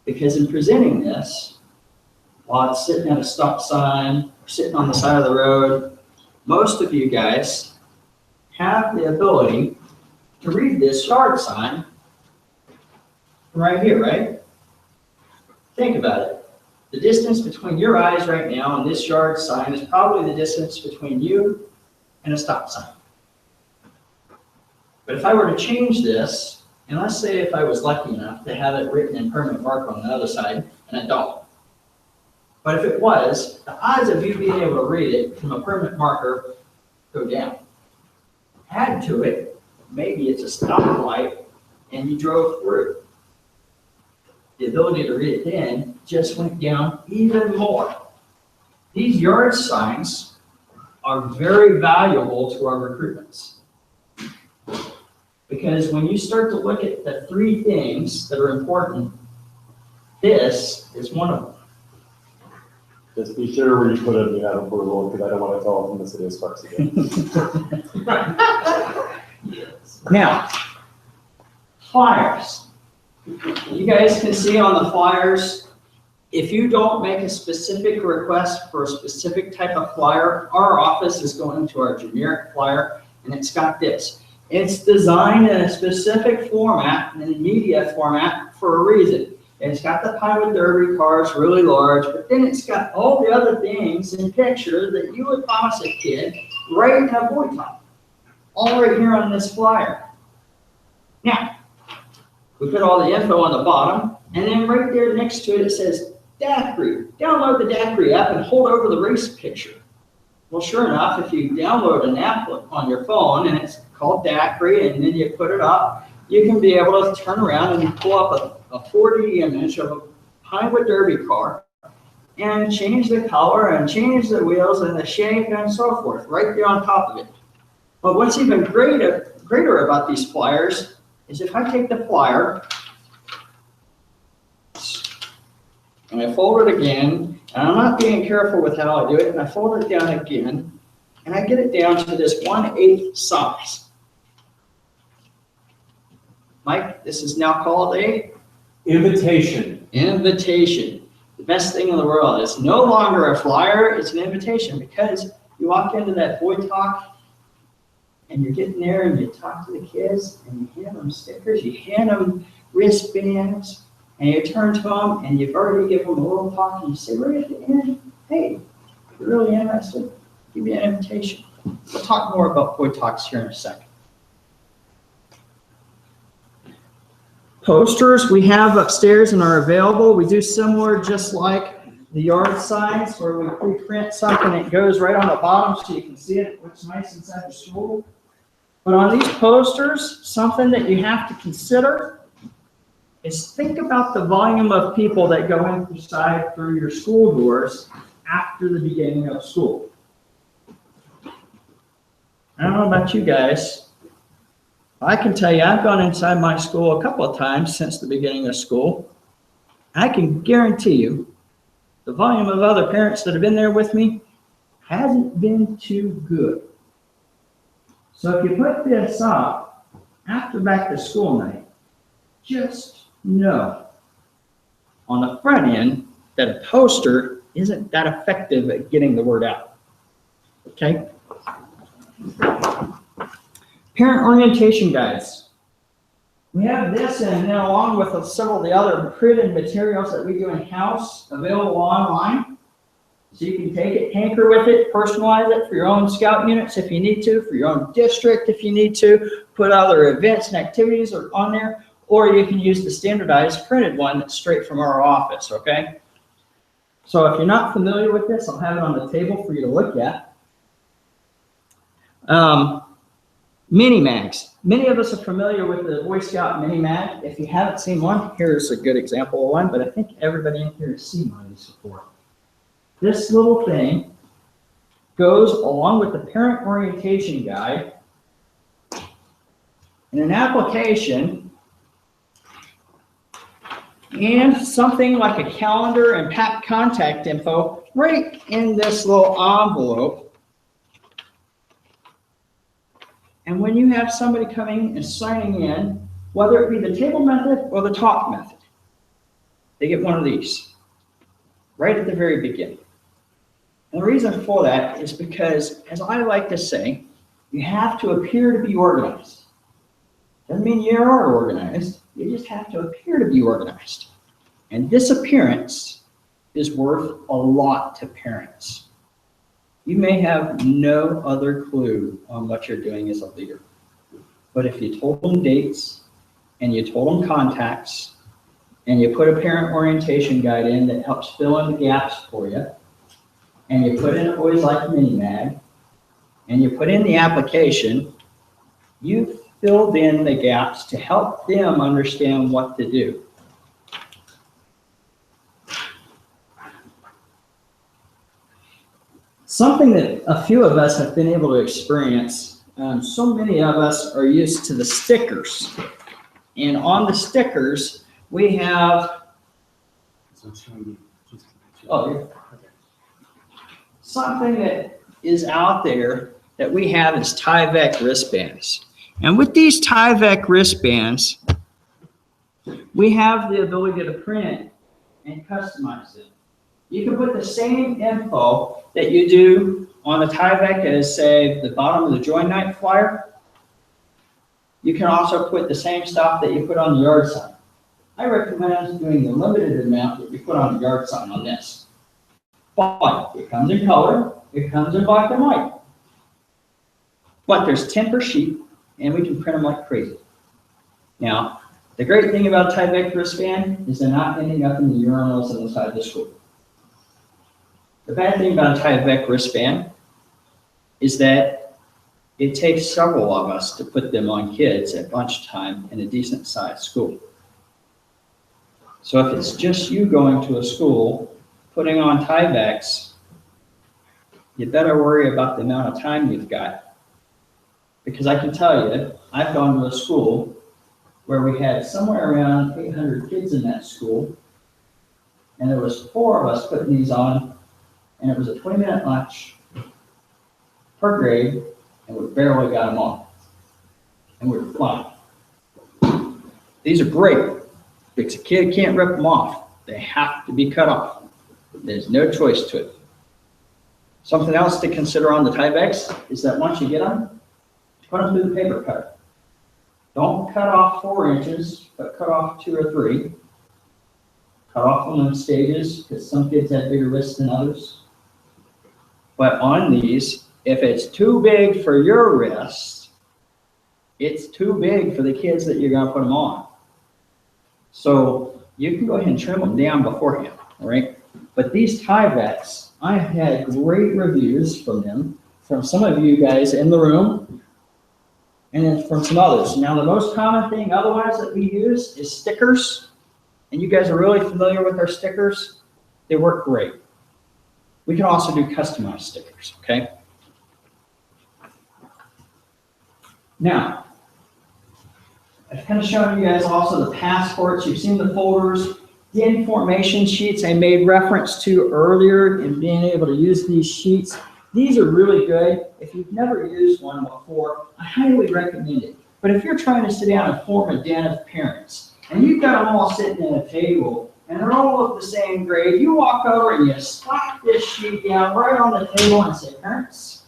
Because in presenting this, while it's sitting at a stop sign, or sitting on the side of the road, most of you guys have the ability to read this yard sign from right here, right? Think about it. The distance between your eyes right now and this yard sign is probably the distance between you and a stop sign. But if I were to change this, and let's say if I was lucky enough to have it written in permanent marker on the other side, and I don't. But if it was, the odds of you being able to read it from a permanent marker go down. Add to it, maybe it's a stoplight and you drove through. The ability to read it then just went down even more. These yard signs are very valuable to our recruitments. Because when you start to look at the three things that are important, this is one of them. Just be sure where you put it in the item portal, because I don't want to tell them the city of Sparks again. Now, flyers. You guys can see on the flyers, if you don't make a specific request for a specific type of flyer, our office is going to our generic flyer, and it's got this. It's designed in a specific format, in a media format, for a reason. It's got the Pinewood Derby cars really large, but then it's got all the other things in pictures that you would promise a kid right in a boy top. All right here on this flyer. Now, we put all the info on the bottom, and then right there next to it, it says Dacry. Download the Dacry app and hold over the race picture. Well, sure enough, if you download an app on your phone, and it's called Dacry, and then you put it up, you can be able to turn around and you pull up a 4D image of a Pinewood Derby car and change the color and change the wheels and the shape and so forth right there on top of it. But what's even greater about these flyers is if I take the flyer and I fold it again, and I'm not being careful with how I do it, and I fold it down again, and I get it down to this 1/8 size. Mike, this is now called a Invitation. invitation. The best thing in the world. It's no longer a flyer, it's an invitation, because you walk into that boy talk and you're getting there and you talk to the kids and you hand them stickers, you hand them wristbands, and you turn to them and you've already given them a little talk and you say right at the end, hey, if you're really interested, give me an invitation. We'll talk more about boy talks here in a second. Posters we have upstairs and are available. We do similar, just like the yard signs where we pre-print something that goes right on the bottom so you can see it. It looks nice inside the school. But on these posters, something that you have to consider is think about the volume of people that go inside through your school doors after the beginning of school. I don't know about you guys. I can tell you I've gone inside my school a couple of times since the beginning of school. I can guarantee you the volume of other parents that have been there with me hasn't been too good. So if you put this up after back to school night, just know on the front end that a poster isn't that effective at getting the word out. Okay? Parent orientation guides. We have this, and then along with several of the other printed materials that we do in-house, available online. So you can take it, tinker with it, personalize it for your own scout units if you need to, for your own district if you need to, put other events and activities on there, or you can use the standardized printed one that's straight from our office, okay? So if you're not familiar with this, I'll have it on the table for you to look at. Mini mags. Many of us are familiar with the Boy Scout mini mag. If you haven't seen one, here's a good example of one, but I think everybody in here has seen one of these before. This little thing goes along with the parent orientation guide in an application and something like a calendar and contact info right in this little envelope. And when you have somebody coming and signing in, whether it be the table method or the talk method, they get one of these right at the very beginning. And the reason for that is because, as I like to say, you have to appear to be organized. Doesn't mean you are organized, you just have to appear to be organized. And this appearance is worth a lot to parents. You may have no other clue on what you're doing as a leader. But if you told them dates, and you told them contacts, and you put a parent orientation guide in that helps fill in the gaps for you, and you put in a Boys Like mini mag, and you put in the application, you've filled in the gaps to help them understand what to do. Something that a few of us have been able to experience, so many of us are used to the stickers. And on the stickers, we have, something that is out there that we have is Tyvek wristbands. And with these Tyvek wristbands, we have the ability to print and customize it. You can put the same info that you do on the Tyvek as, say, the bottom of the join night flyer. You can also put the same stuff that you put on the yard sign. I recommend doing the limited amount that you put on the yard sign on this. But it comes in color, it comes in black and white. But there's 10 per sheet, and we can print them like crazy. Now, the great thing about Tyvek wristband is they're not ending up in the urinals inside the school. The bad thing about a Tyvek wristband is that it takes several of us to put them on kids at lunchtime in a decent sized school. So if it's just you going to a school, putting on Tyveks, you better worry about the amount of time you've got. Because I can tell you, I've gone to a school where we had somewhere around 800 kids in that school, and there was 4 of us putting these on, and it was a 20-minute lunch per grade, and we barely got them on. And we were flying. These are great, because a kid can't rip them off. They have to be cut off. There's no choice to it. Something else to consider on the Tyveks is that once you get them, put them through the paper cutter. Don't cut off 4 inches, but cut off 2 or 3. Cut off on those stages, because some kids have bigger wrists than others. But on these, if it's too big for your wrist, it's too big for the kids that you're going to put them on. So you can go ahead and trim them down beforehand, all right? But these Tyveks, I have had great reviews from them, from some of you guys in the room, and then from some others. Now, the most common thing otherwise that we use is stickers. And you guys are really familiar with our stickers. They work great. We can also do customized stickers, okay? Now, I've kind of shown you guys also the passports. You've seen the folders, the information sheets I made reference to earlier in being able to use these sheets. These are really good. If you've never used one before, I highly recommend it. But if you're trying to sit down and form a den of parents, and you've got them all sitting at a table, and they're all of the same grade, you walk over and you slap this sheet down right on the table and say, parents,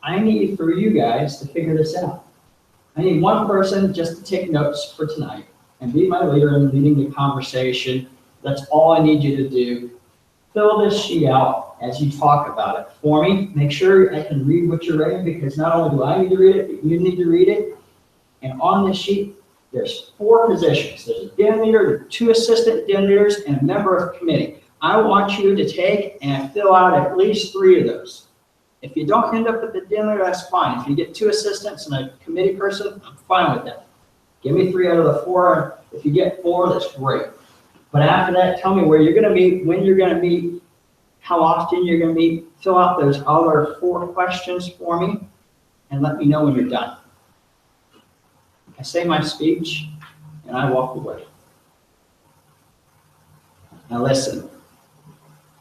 I need for you guys to figure this out. I need one person just to take notes for tonight and be my leader in leading the conversation. That's all I need you to do. Fill this sheet out as you talk about it for me. Make sure I can read what you're writing, because not only do I need to read it, but you need to read it. And on this sheet, there's 4 positions. There's a den leader, 2 assistant den leaders, and a member of committee. I want you to take and fill out at least 3 of those. If you don't end up with the den leader, that's fine. If you get 2 assistants and a committee person, I'm fine with that. Give me 3 out of the 4. If you get 4, that's great. But after that, tell me where you're going to meet, when you're going to meet, how often you're going to meet. Fill out those other 4 questions for me, and let me know when you're done. I say my speech, and I walk away. I listen.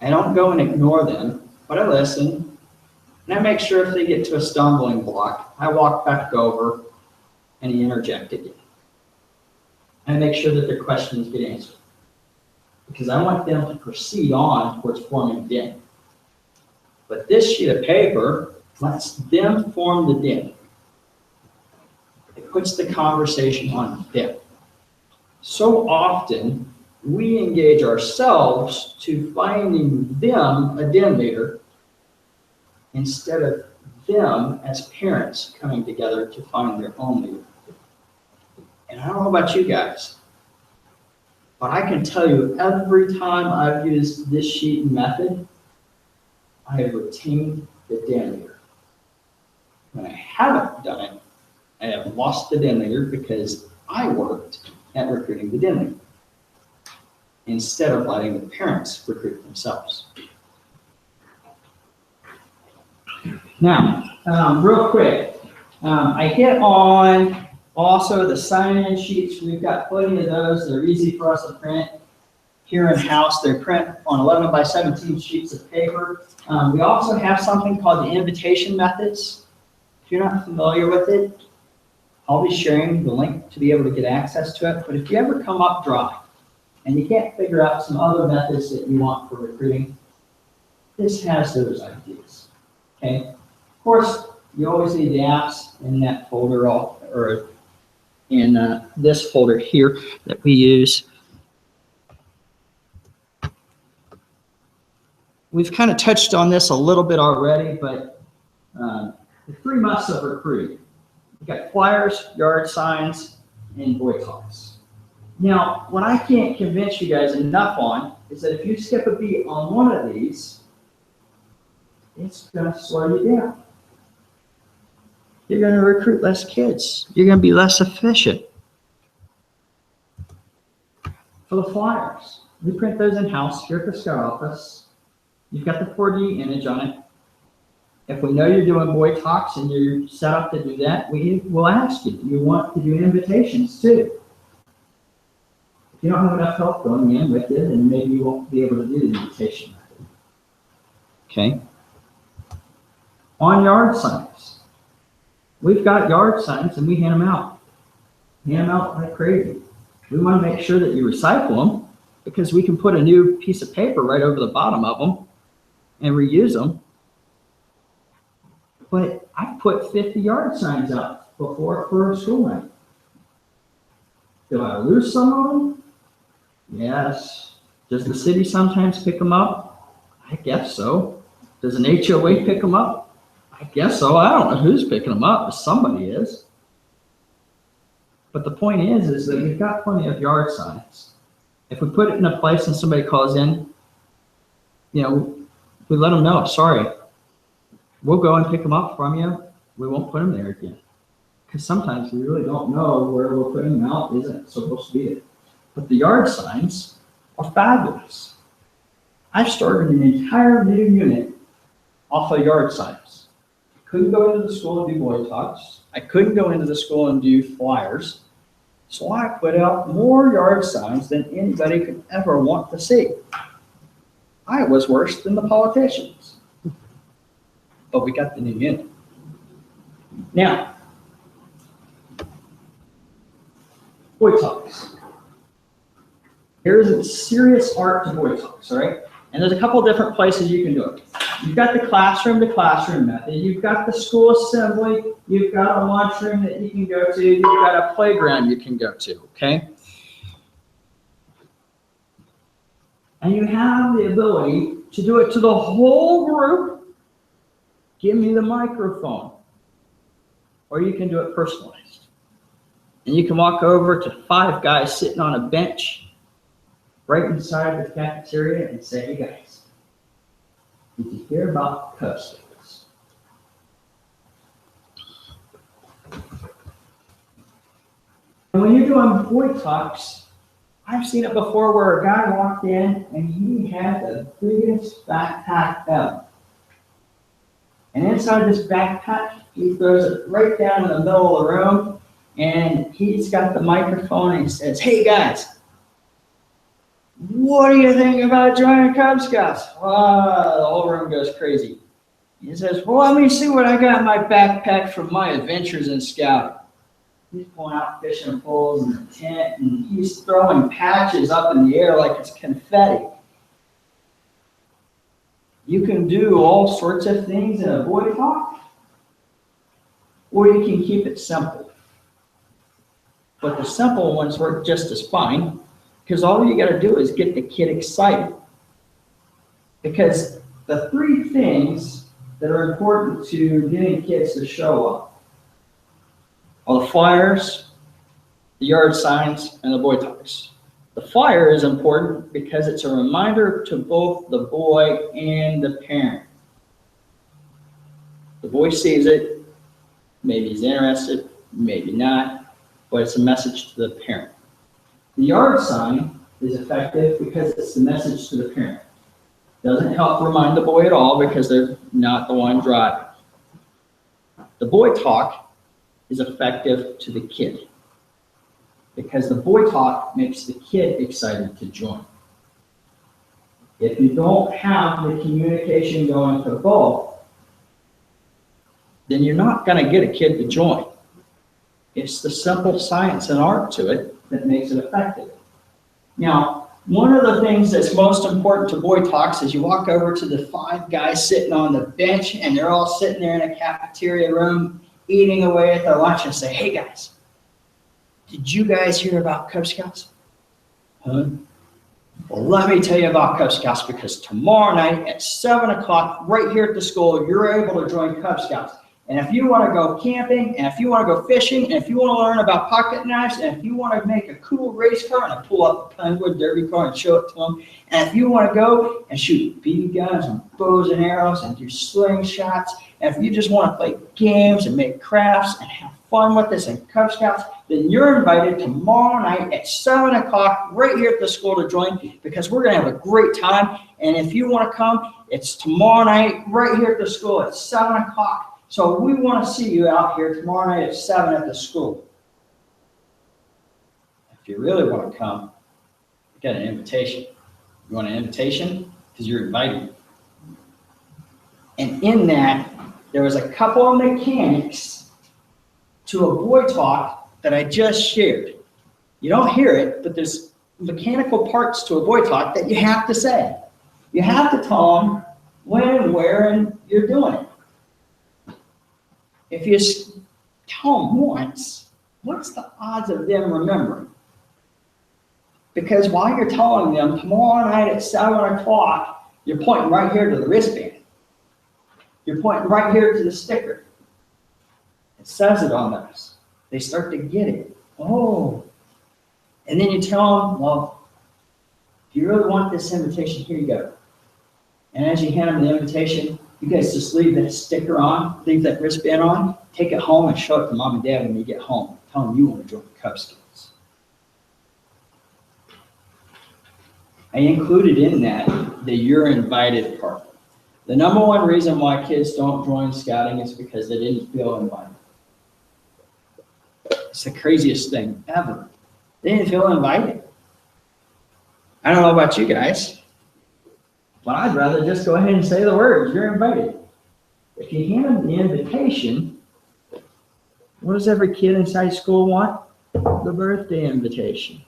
I don't go and ignore them, but I listen. And I make sure if they get to a stumbling block, I walk back over and interject again. I make sure that their questions get answered, because I want them to proceed on towards forming a den. But this sheet of paper lets them form the den. It puts the conversation on them. So often, we engage ourselves to finding them a den leader instead of them as parents coming together to find their own leader. And I don't know about you guys, but I can tell you every time I've used this sheet method, I have retained the den leader. When I haven't done it, I have lost the den leader because I worked at recruiting the den leader instead of letting the parents recruit themselves. Now, real quick, I hit on also the sign-in sheets. We've got plenty of those. They're easy for us to print here in-house. They print on 11 by 17 sheets of paper. We also have something called the invitation methods. If you're not familiar with it, I'll be sharing the link to be able to get access to it. But if you ever come up dry and you can't figure out some other methods that you want for recruiting, this has those ideas, okay? Of course, you always need the apps in that folder or in this folder here that we use. We've kind of touched on this a little bit already, but the 3 musts of recruiting. We've got flyers, yard signs, and boy talks. Now, what I can't convince you guys enough on is that if you skip a beat on one of these, it's going to slow you down. You're going to recruit less kids. You're going to be less efficient. For the flyers, we print those in-house here at the Scout office. You've got the 4D image on it. If we know you're doing boy talks and you're set up to do that, we will ask you, do you want to do invitations too? If you don't have enough help going in with it, then maybe you won't be able to do the invitation method. Okay. On yard signs. We've got yard signs and we hand them out. Hand them out like crazy. We want to make sure that you recycle them, because we can put a new piece of paper right over the bottom of them and reuse them. But I've put 50 yard signs up before for a school night. Do I lose some of them? Yes. Does the city sometimes pick them up? I guess so. Does an HOA pick them up? I guess so. I don't know who's picking them up, but somebody is. But the point is that we've got plenty of yard signs. If we put it in a place and somebody calls in, we let them know, sorry, we'll go and pick them up from you. We won't put them there again. Because sometimes we really don't know where we're putting them out isn't supposed to be it. But the yard signs are fabulous. I've started an entire new unit off of yard signs. I couldn't go into the school and do boy talks. I couldn't go into the school and do flyers. So I put out more yard signs than anybody could ever want to see. I was worse than the politicians. But we got the new unit. Now, boy talks. There's a serious art to boy talks, all right? And there's a couple different places you can do it. You've got the classroom to classroom method. You've got the school assembly. You've got a lunchroom that you can go to. You've got a playground you can go to, okay? And you have the ability to do it to the whole group. Give me the microphone. Or you can do it personalized. And you can walk over to 5 guys sitting on a bench right inside the cafeteria and say, hey guys, did you hear about Cub Scouts? And when you're doing boy talks, I've seen it before where a guy walked in and he had the biggest backpack ever. And inside this backpack, he throws it right down in the middle of the room and he's got the microphone and he says, hey guys, what do you think about joining Cub Scouts? The whole room goes crazy. He says, well, let me see what I got in my backpack from my adventures in scouting. He's pulling out fishing poles and the tent, and he's throwing patches up in the air like it's confetti. You can do all sorts of things in a boy talk, or you can keep it simple. But the simple ones work just as fine, because all you got to do is get the kid excited. Because the 3 things that are important to getting kids to show up are the flyers, the yard signs, and the boy talks. The flyer is important because it's a reminder to both the boy and the parent. The boy sees it, maybe he's interested, maybe not, but it's a message to the parent. The yard sign is effective because it's the message to the parent. Doesn't help remind the boy at all because they're not the one driving. The boy talk is effective to the kid because the boy talk makes the kid excited to join. If you don't have the communication going for both, then you're not going to get a kid to join. It's the simple science and art to it that makes it effective. Now, one of the things that's most important to boy talks is you walk over to the 5 guys sitting on the bench and they're all sitting there in a cafeteria room eating away at their lunch and say, hey guys, did you guys hear about Cub Scouts? Huh? Well, let me tell you about Cub Scouts because tomorrow night at 7 o'clock right here at the school, you're able to join Cub Scouts. And if you want to go camping, and if you want to go fishing, and if you want to learn about pocket knives, and if you want to make a cool race car, and I pull up a Pinewood Derby car and show it to them, and if you want to go and shoot BB guns and bows and arrows and do slingshots, and if you just want to play games and make crafts and have fun with this in Cub Scouts, then you're invited tomorrow night at 7 o'clock right here at the school to join because we're going to have a great time. And if you want to come, it's tomorrow night right here at the school at 7 o'clock. So we want to see you out here tomorrow night at 7 at the school. If you really want to come, you got an invitation. You want an invitation? Because you're invited. And in that, there was a couple of mechanics to a boy talk that I just shared. You don't hear it, but there's mechanical parts to a boy talk that you have to say. You have to tell them when and where and you're doing it. If you tell them once, what's the odds of them remembering? Because while you're telling them tomorrow night at 7 o'clock, you're pointing right here to the wristband. You're pointing right here to the sticker. It says it on those. They start to get it. Oh. And then you tell them, well, if you really want this invitation, here you go. And as you hand them the invitation, you guys just leave that sticker on, leave that wristband on, take it home and show it to mom and dad when you get home. Tell them you want to join the Cub Scouts. I included in that the you're invited part. The number one reason why kids don't join scouting is because they didn't feel invited. It's the craziest thing ever. They didn't feel invited. I don't know about you guys, but I'd rather just go ahead and say the words, you're invited. If you hand them the invitation, what does every kid inside school want? The birthday invitation.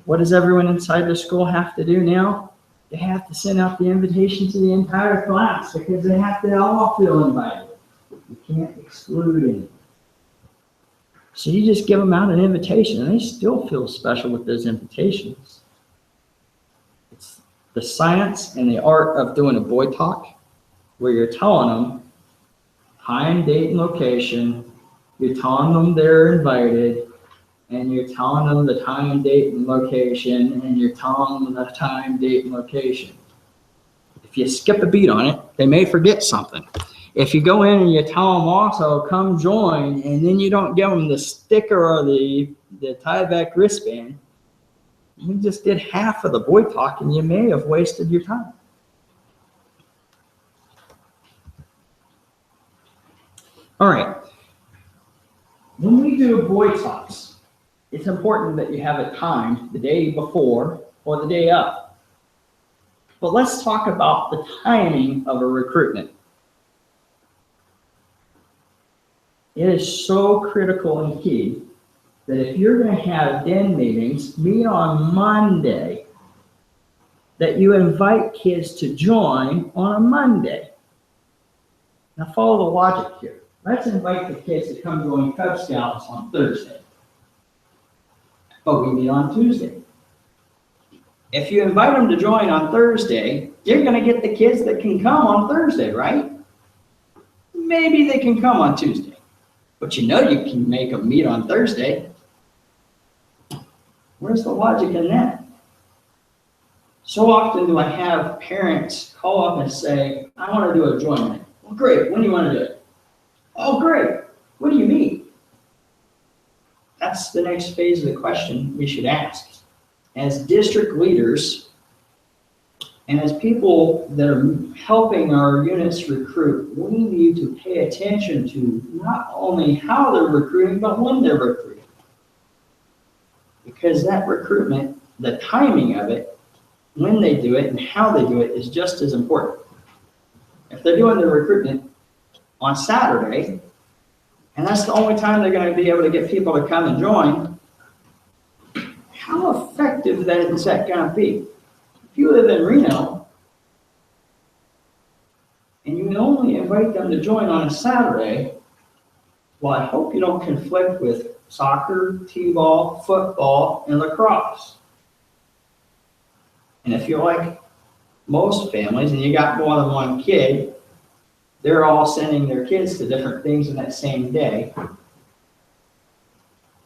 What does everyone inside the school have to do now? They have to send out the invitation to the entire class because they have to all feel invited. You can't exclude anyone. So you just give them out an invitation and they still feel special with those invitations. It's the science and the art of doing a boy talk where you're telling them time, date, and location. You're telling them they're invited. And you're telling them the time, date, and location, and you're telling them the time, date, and location. If you skip a beat on it, they may forget something. If you go in and you tell them also, come join, and then you don't give them the sticker or the tie-back wristband, you just did half of the boy talk, and you may have wasted your time. All right. When we do boy talks, it's important that you have it timed the day before or the day of. But let's talk about the timing of a recruitment. It is so critical and key that if you're going to have den meetings, meet on Monday, that you invite kids to join on a Monday. Now follow the logic here. Let's invite the kids to come join Cub Scouts on Thursday. But we meet on Tuesday. If you invite them to join on Thursday, you're going to get the kids that can come on Thursday, right? Maybe they can come on Tuesday, but you know you can make them meet on Thursday. Where's the logic in that? So often do I have parents call up and say, I want to do a joint night. Well, great. When do you want to do it? Oh, great. What do you mean? That's the next phase of the question we should ask. As district leaders and as people that are helping our units recruit, we need to pay attention to not only how they're recruiting, but when they're recruiting. Because that recruitment, the timing of it, when they do it and how they do it is just as important. If they're doing their recruitment on Saturday, and that's the only time they're going to be able to get people to come and join, how effective is that going to be? If you live in Reno, and you only invite them to join on a Saturday, well, I hope you don't conflict with soccer, t-ball, football, and lacrosse. And if you're like most families, and you got more than one kid, they're all sending their kids to different things in that same day.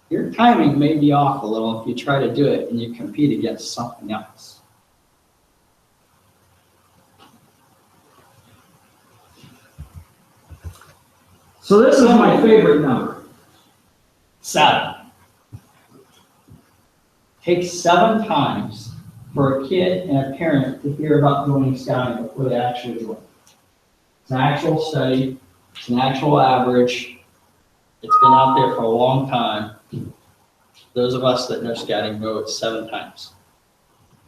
Your timing may be off a little if you try to do it and you compete against something else. So this is my favorite number, 7. Takes 7 times for a kid and a parent to hear about joining scouting before they actually join. It's an actual study, it's an actual average. It's been out there for a long time. Those of us that know scouting know it's 7 times.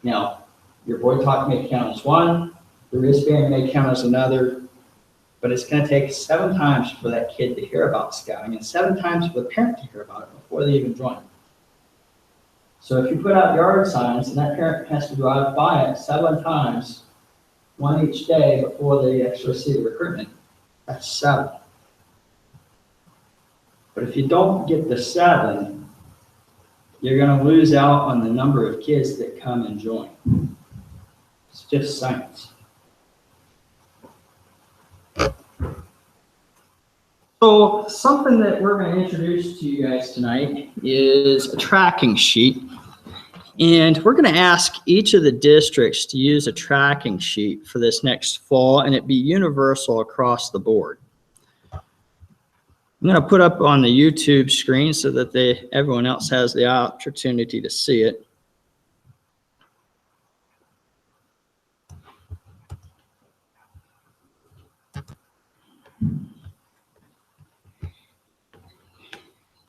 Now, your boy talk may count as 1, the wristband may count as another, but it's going to take 7 times for that kid to hear about scouting and 7 times for the parent to hear about it before they even join. So if you put out yard signs and that parent has to drive by it 7 times, 1 each day before they actually see the recruitment, that's 7. But if you don't get the 7, you're going to lose out on the number of kids that come and join. It's just science. So something that we're going to introduce to you guys tonight is a tracking sheet. And we're going to ask each of the districts to use a tracking sheet for this next fall, and it be universal across the board. I'm going to put up on the YouTube screen so that everyone else has the opportunity to see it.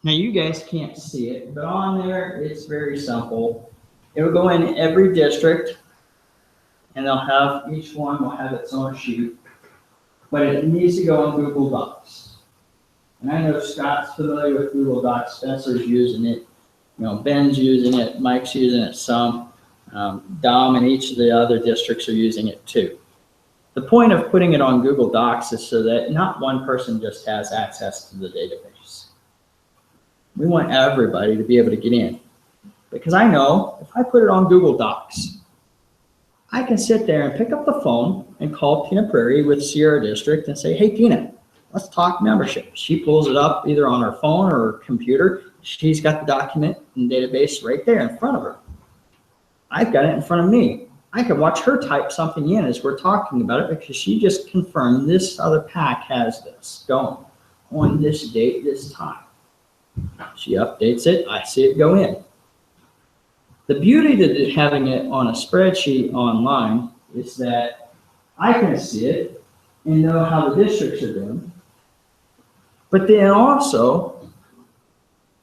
Now you guys can't see it, but on there, it's very simple. It'll go in every district, and each one will have its own sheet, but it needs to go in Google Docs. And I know Scott's familiar with Google Docs, Spencer's using it, Ben's using it, Mike's using it some, Dom and each of the other districts are using it too. The point of putting it on Google Docs is so that not one person just has access to the database. We want everybody to be able to get in. Because I know if I put it on Google Docs, I can sit there and pick up the phone and call Tina Prairie with Sierra District and say, hey, Tina, let's talk membership. She pulls it up either on her phone or her computer. She's got the document and database right there in front of her. I've got it in front of me. I can watch her type something in as we're talking about it because she just confirmed this other pack has this going on this date, this time. She updates it. I see it go in. The beauty of having it on a spreadsheet online is that I can see it and know how the districts are doing. But then also,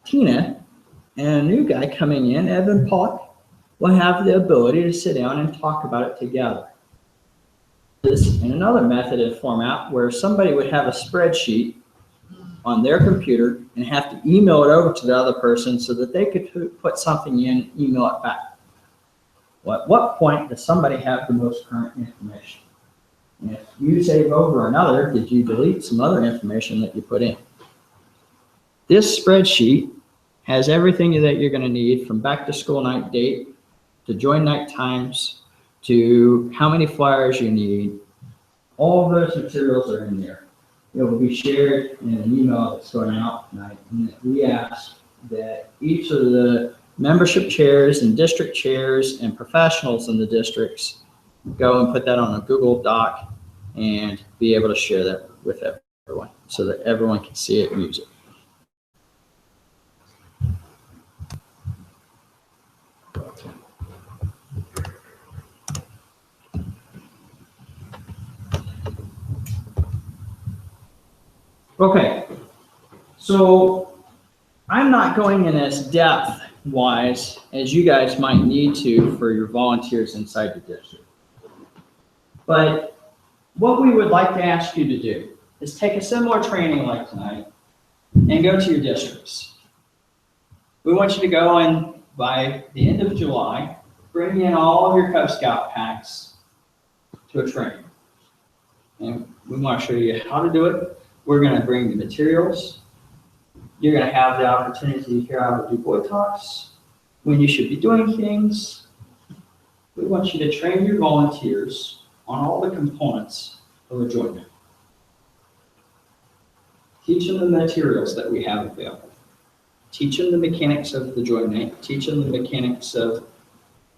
Tina and a new guy coming in, Evan Polk, will have the ability to sit down and talk about it together. This in another method and format where somebody would have a spreadsheet on their computer and have to email it over to the other person so that they could put something in, email it back. Well, at what point does somebody have the most current information? And if you save over another, did you delete some other information that you put in? This spreadsheet has everything that you're going to need from back to school night date to join night times to how many flyers you need. All of those materials are in there. It will be shared in an email that's going out tonight. And we ask that each of the membership chairs and district chairs and professionals in the districts go and put that on a Google Doc and be able to share that with everyone so that everyone can see it and use it. Okay, so I'm not going in as depth-wise as you guys might need to for your volunteers inside the district. But what we would like to ask you to do is take a similar training like tonight and go to your districts. We want you to go and by the end of July, bring in all of your Cub Scout packs to a training. And we want to show you how to do it. We're going to bring the materials. You're going to have the opportunity to hear how to do board talks, when you should be doing things. We want you to train your volunteers on all the components of a joint night. Teach them the materials that we have available. Teach them the mechanics of the joint night. Teach them the mechanics of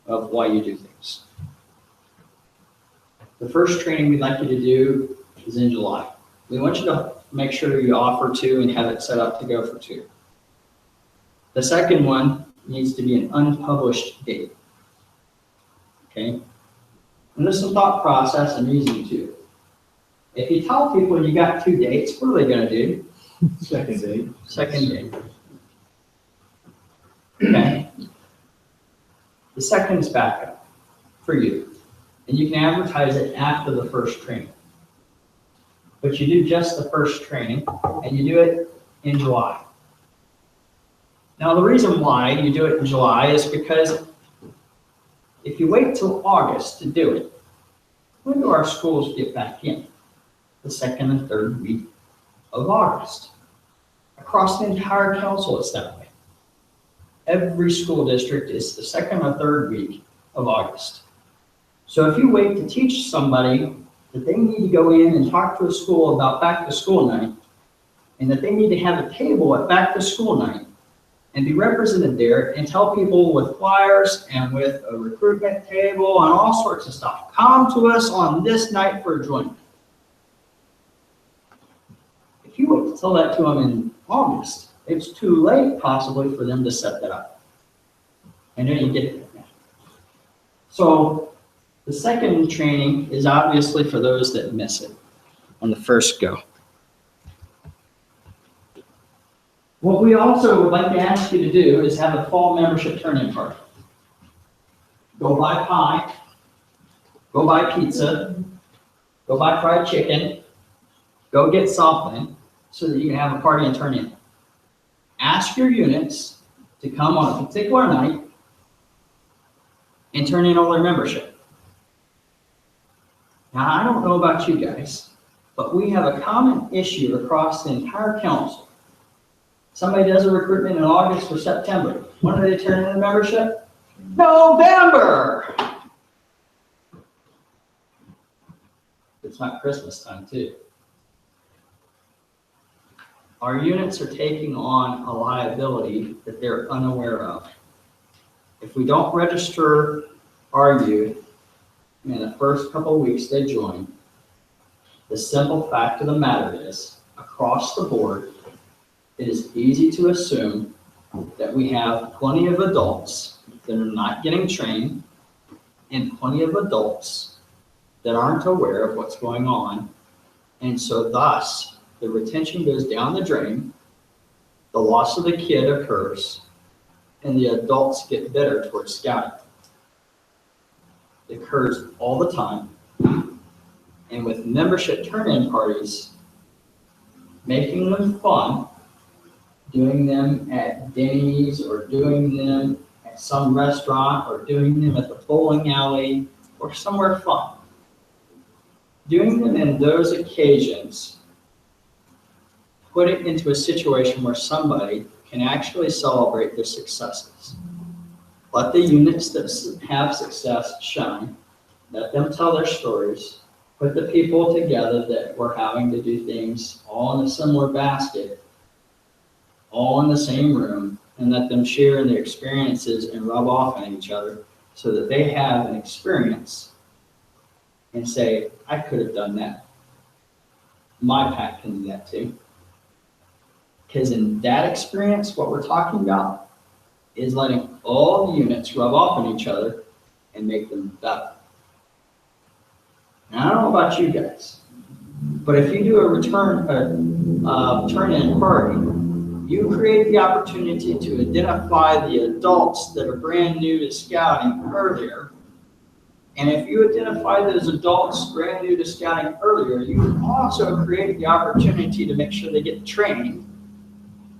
why you do things. The first training we'd like you to do is in July. We want you to make sure you offer 2 and have it set up to go for 2. The second one needs to be an unpublished date. Okay? And there's some thought process and reasoning to it. If you tell people you got 2 dates, what are they going to do? Second date. Second date. Okay? The second is backup for you. And you can advertise it after the first training. But you do just the first training, and you do it in July. Now, the reason why you do it in July is because if you wait till August to do it, when do our schools get back in? The second and third week of August. Across the entire council, it's that way. Every school district is the second or third week of August. So if you wait to teach somebody that they need to go in and talk to a school about back to school night, and that they need to have a table at back to school night, and be represented there and tell people with flyers and with a recruitment table and all sorts of stuff, come to us on this night for a joint. If you wait to tell that to them in August, it's too late possibly for them to set that up. I know you get it. So the second training is obviously for those that miss it on the first go. What we also would like to ask you to do is have a fall membership turn-in party. Go buy pie, go buy pizza, go buy fried chicken, go get something so that you can have a party and turn in. Ask your units to come on a particular night and turn in all their membership. Now, I don't know about you guys, but we have a common issue across the entire council. Somebody does a recruitment in August or September. When do they turn in the membership? November! It's not Christmas time, too. Our units are taking on a liability that they're unaware of. If we don't register our youth in the first couple of weeks they join, the simple fact of the matter is, across the board, it is easy to assume that we have plenty of adults that are not getting trained and plenty of adults that aren't aware of what's going on. And so thus, the retention goes down the drain, the loss of the kid occurs, and the adults get bitter towards scouting. It occurs all the time. And with membership turn-in parties, making them fun, doing them at Denny's or doing them at some restaurant or doing them at the bowling alley or somewhere fun. Doing them in those occasions, put it into a situation where somebody can actually celebrate their successes. Let the units that have success shine. Let them tell their stories. Put the people together that were having to do things all in a similar basket, all in the same room, and let them share in their experiences and rub off on each other so that they have an experience and say, I could have done that. My pack can do that too. Because in that experience, what we're talking about is letting all the units rub off on each other and make them better. Now, I don't know about you guys, but if you do a turn-in party, you create the opportunity to identify the adults that are brand new to scouting earlier. And if you identify those adults brand new to scouting earlier, you also create the opportunity to make sure they get trained.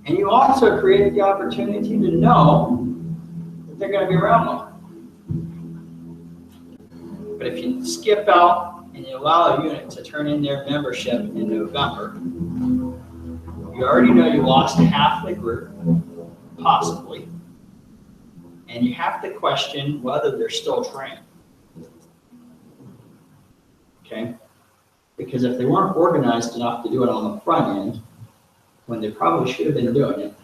And you also create the opportunity to know that they're going to be around longer. But if you skip out and you allow a unit to turn in their membership in November, you already know you lost half the group, possibly, and you have to question whether they're still trained. Okay? Because if they weren't organized enough to do it on the front end, when they probably should have been doing it,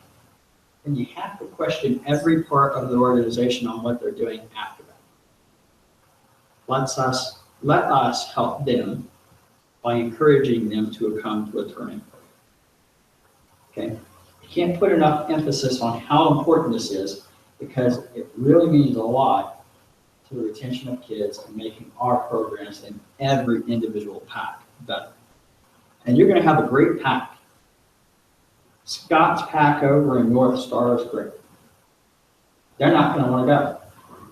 then you have to question every part of the organization on what they're doing after that. Let us help them by encouraging them to come to a turn-in party. Okay? You can't put enough emphasis on how important this is because it really means a lot to the retention of kids and making our programs in every individual pack better. And you're going to have a great pack. Scott's pack over in North Star is great. They're not going to want to go.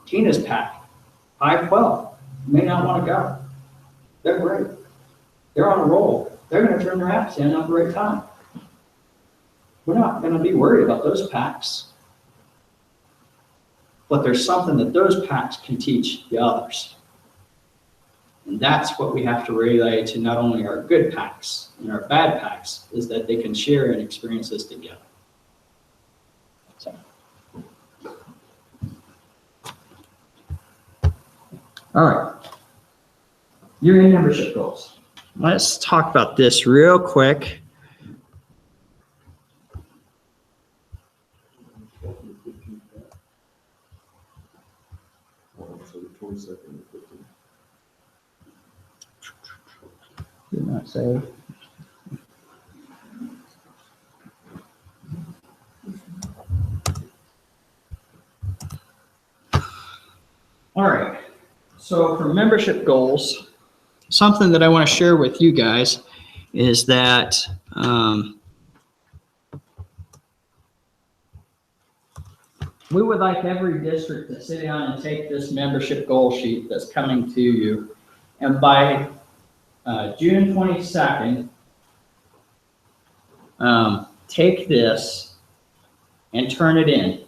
Tina's pack, 512, may not want to go. They're great. They're on a roll. They're going to turn their apps in at the right time. We're not going to be worried about those packs. But there's something that those packs can teach the others. And that's what we have to relay to not only our good packs and our bad packs, is that they can share in experiences together. So. All right. Your membership goals. Let's talk about this real quick. 22nd and 15th. Did not say. All right, so for membership goals, something that I want to share with you guys is that we would like every district to sit down and take this membership goal sheet that's coming to you, and by June 22nd, take this and turn it in.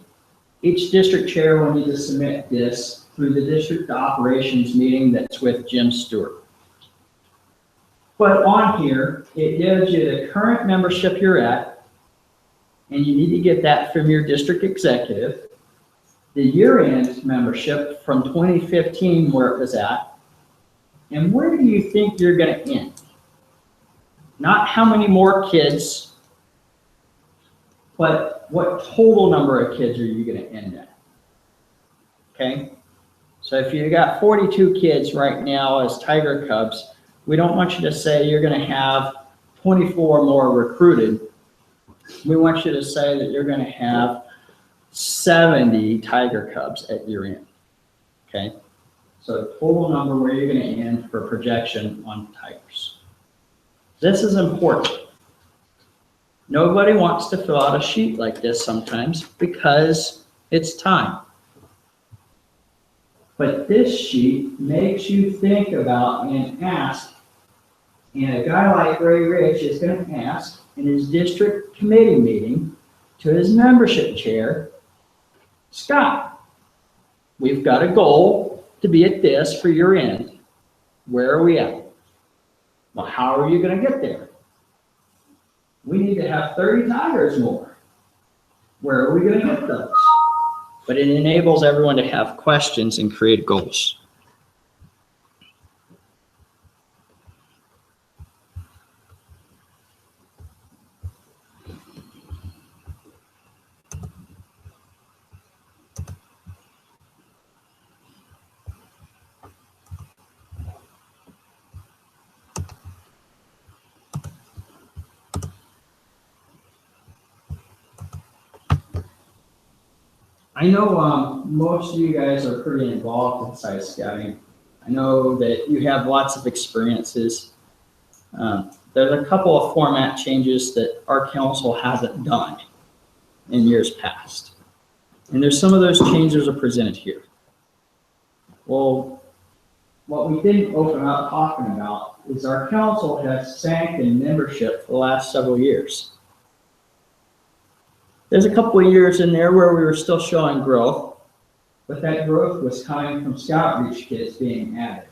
Each district chair will need to submit this through the district operations meeting that's with Jim Stewart. But on here, it gives you the current membership you're at, and you need to get that from your district executive. The year-end membership from 2015, where it was at, and where do you think you're going to end? Not how many more kids, but what total number of kids are you going to end at? Okay, so if you got 42 kids right now as Tiger Cubs, we don't want you to say you're going to have 24 more recruited. We want you to say that you're going to have 70 Tiger Cubs at year end. Okay, so total number where you're going to end for projection on Tigers. This is important. Nobody wants to fill out a sheet like this sometimes because it's time. But this sheet makes you think about and ask, and a guy like Ray Rich is going to ask in his district committee meeting to his membership chair, Scott, we've got a goal to be at this for your end. Where are we at? Well, how are you going to get there? We need to have 30 Tigers more. Where are we going to get those? But it enables everyone to have questions and create goals. I know most of you guys are pretty involved in Sci Scouting. I know that you have lots of experiences. There's a couple of format changes that our council hasn't done in years past. And there's some of those changes are presented here. Well, what we didn't open up talking about is our council has sank in membership for the last several years. There's a couple of years in there where we were still showing growth, but that growth was coming from Scout Reach kids being added.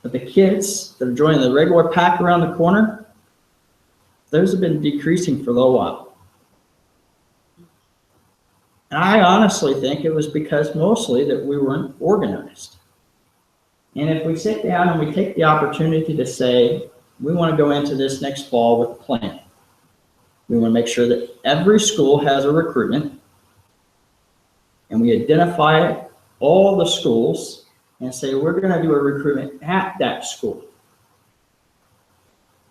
But the kids that are joining the regular pack around the corner, those have been decreasing for a little while. And I honestly think it was because mostly that we weren't organized. And if we sit down and we take the opportunity to say, we want to go into this next fall with a plan. We want to make sure that every school has a recruitment, and we identify all the schools and say, we're going to do a recruitment at that school.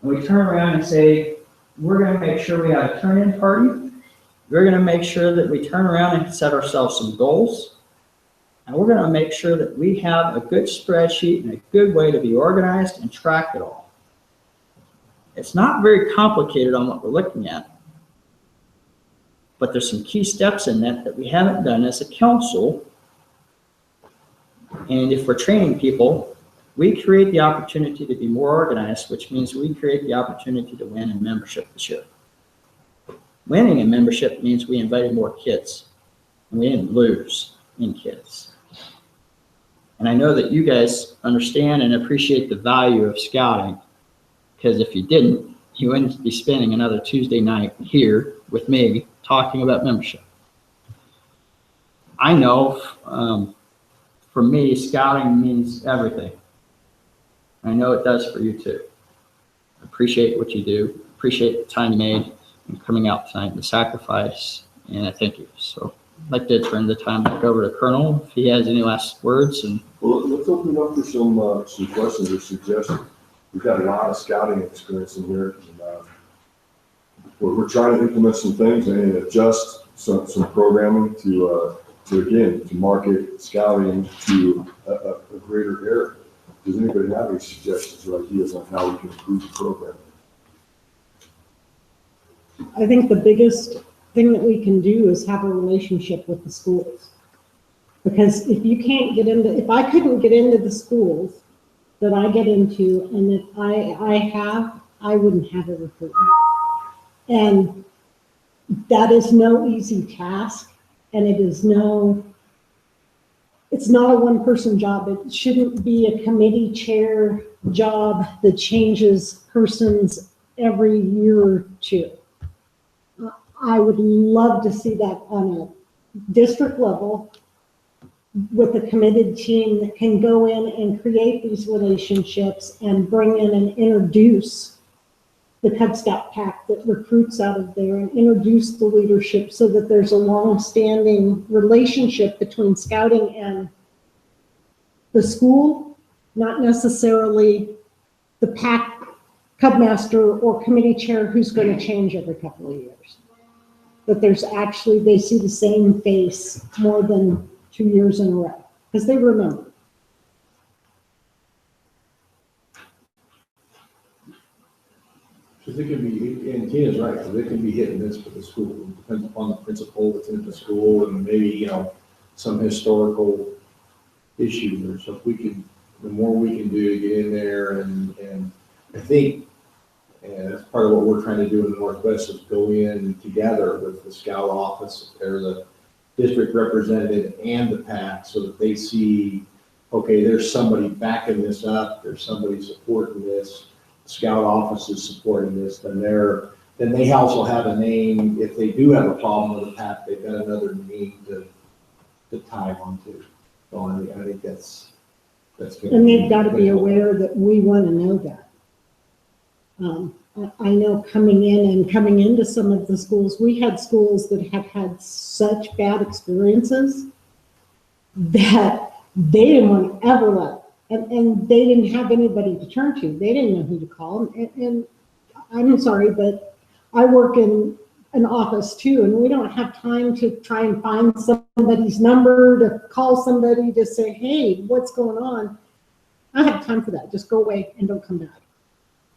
And we turn around and say, we're going to make sure we have a turn-in party. We're going to make sure that we turn around and set ourselves some goals. And we're going to make sure that we have a good spreadsheet and a good way to be organized and track it all. It's not very complicated on what we're looking at, but there's some key steps in that we haven't done as a council. And if we're training people, we create the opportunity to be more organized, which means we create the opportunity to win in membership this year. Winning in membership means we invited more kids, and we didn't lose in kids. And I know that you guys understand and appreciate the value of scouting, because if you didn't, you wouldn't be spending another Tuesday night here with me talking about membership. I know for me, scouting means everything. I know it does for you too. I appreciate what you do, appreciate the time you made and coming out tonight, the sacrifice, and I thank you. So I'd like to turn the time back over to Colonel if he has any last words. And Well, let's open it up for some questions or suggestions. We've got a lot of scouting experience in here. And, we're trying to implement some things and adjust some programming to market scouting to a greater area. Does anybody have any suggestions or ideas on how we can improve the program? I think the biggest thing that we can do is have a relationship with the schools. Because if you can't get into, if I couldn't get into the schools that I get into, and that I wouldn't have a recruitment. And that is no easy task, and it's not a one-person job. It shouldn't be a committee chair job that changes persons every year or two. I would love to see that on a district level with a committed team that can go in and create these relationships and bring in and introduce the Cub Scout pack that recruits out of there and introduce the leadership so that there's a long-standing relationship between scouting and the school, not necessarily the pack Cub master or committee chair who's going to change every couple of years. But there's actually, they see the same face more than 2 years in a row because they remember. Because it can be, and Tina's right, because it can be hit and miss for the school. It depends upon the principal that's in the school and maybe, some historical issue or so. If we can, the more we can do to get in there and I think, and that's part of what we're trying to do in the Northwest is go in together with the scout office or the district representative and the PAC so that they see, okay, there's somebody backing this up, there's somebody supporting this, the scout office is supporting this, then they also have a name. If they do have a problem with the PAC, they've got another name to tie onto. So I think that's good. And they've got to be aware that we want to know that. I know coming into some of the schools, we had schools that have had such bad experiences that they didn't want to ever let, and they didn't have anybody to turn to. They didn't know who to call. And I'm sorry, but I work in an office too, and we don't have time to try and find somebody's number, to call somebody to say, hey, what's going on? I don't have time for that. Just go away and don't come back.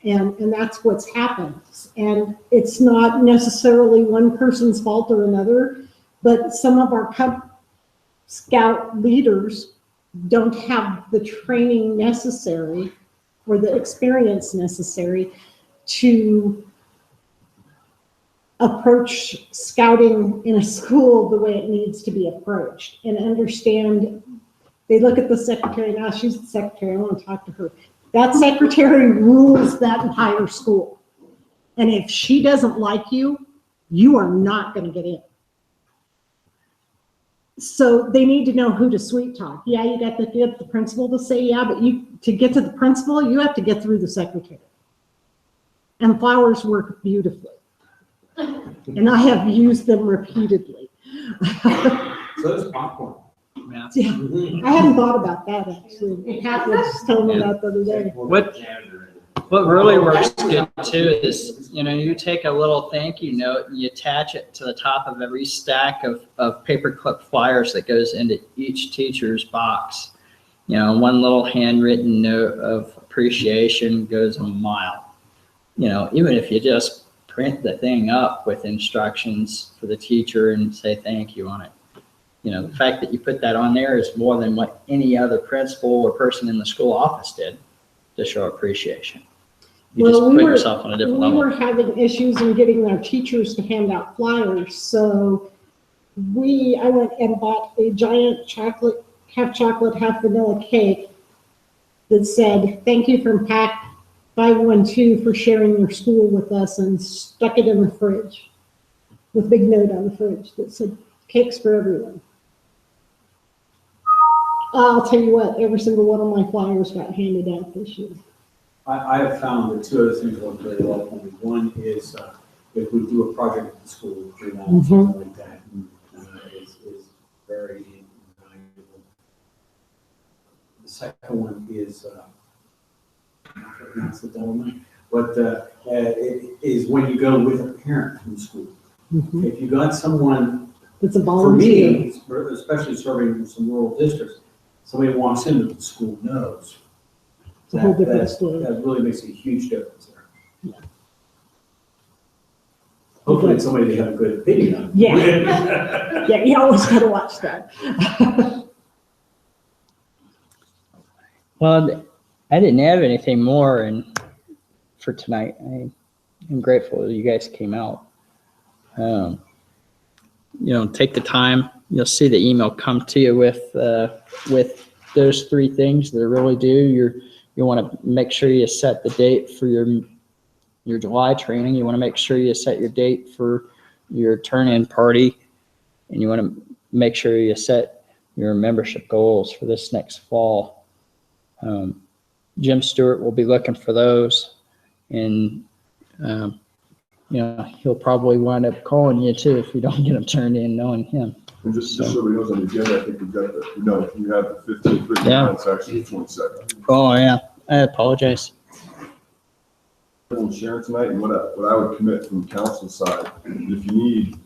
And that's what's happened. And it's not necessarily one person's fault or another, but some of our Cub Scout leaders don't have the training necessary or the experience necessary to approach scouting in a school the way it needs to be approached and understand. They look at the secretary, now she's the secretary, I want to talk to her. That secretary rules that entire school. And if she doesn't like you, you are not going to get in. So they need to know who to sweet talk. Yeah, you got to get the principal to say yeah, but to get to the principal, you have to get through the secretary. And flowers work beautifully. And I have used them repeatedly. So does popcorn. yeah. Yeah, I hadn't thought about that actually. Pat was just telling me that the other day. What really works good too is, you take a little thank you note and you attach it to the top of every stack of paperclip flyers that goes into each teacher's box. One little handwritten note of appreciation goes a mile. Even if you just print the thing up with instructions for the teacher and say thank you on it. The fact that you put that on there is more than what any other principal or person in the school office did to show appreciation. You just put yourself on a different level. We were having issues in getting our teachers to hand out flyers, so I went and bought a giant half chocolate, half vanilla cake that said, thank you from PAC 512 for sharing your school with us, and stuck it in the fridge with a big note on the fridge that said, cakes for everyone. I'll tell you what, every single one of my flyers got handed out this year. I have found that two other things work very well for me. One is if we do a project at the school, something like that, is second one is, that's the gentleman, but, it is when you go with a parent from school. Mhm. If you got someone, It's a for volunteer. me, especially serving in some rural districts, somebody walks into the school knows. It's a whole different That story. That really makes a huge difference there. Yeah. Hopefully it's somebody they have a good opinion on. Yeah. Yeah, you always gotta watch that. Well, I didn't have anything more for tonight. I'm grateful that you guys came out. Take the time. You'll see the email come to you with those three things that really do. You want to make sure you set the date for your July training. You want to make sure you set your date for your turn-in party, and you want to make sure you set your membership goals for this next fall. Jim Stewart will be looking for those, and he'll probably wind up calling you too if you don't get them turned in, knowing him. And just so everybody knows on the agenda, I think we've got you have the 15th, written Yeah. down, it's actually the 22nd. Oh yeah, I apologize. Everyone's sharing tonight, and what I would commit from the council side, if you need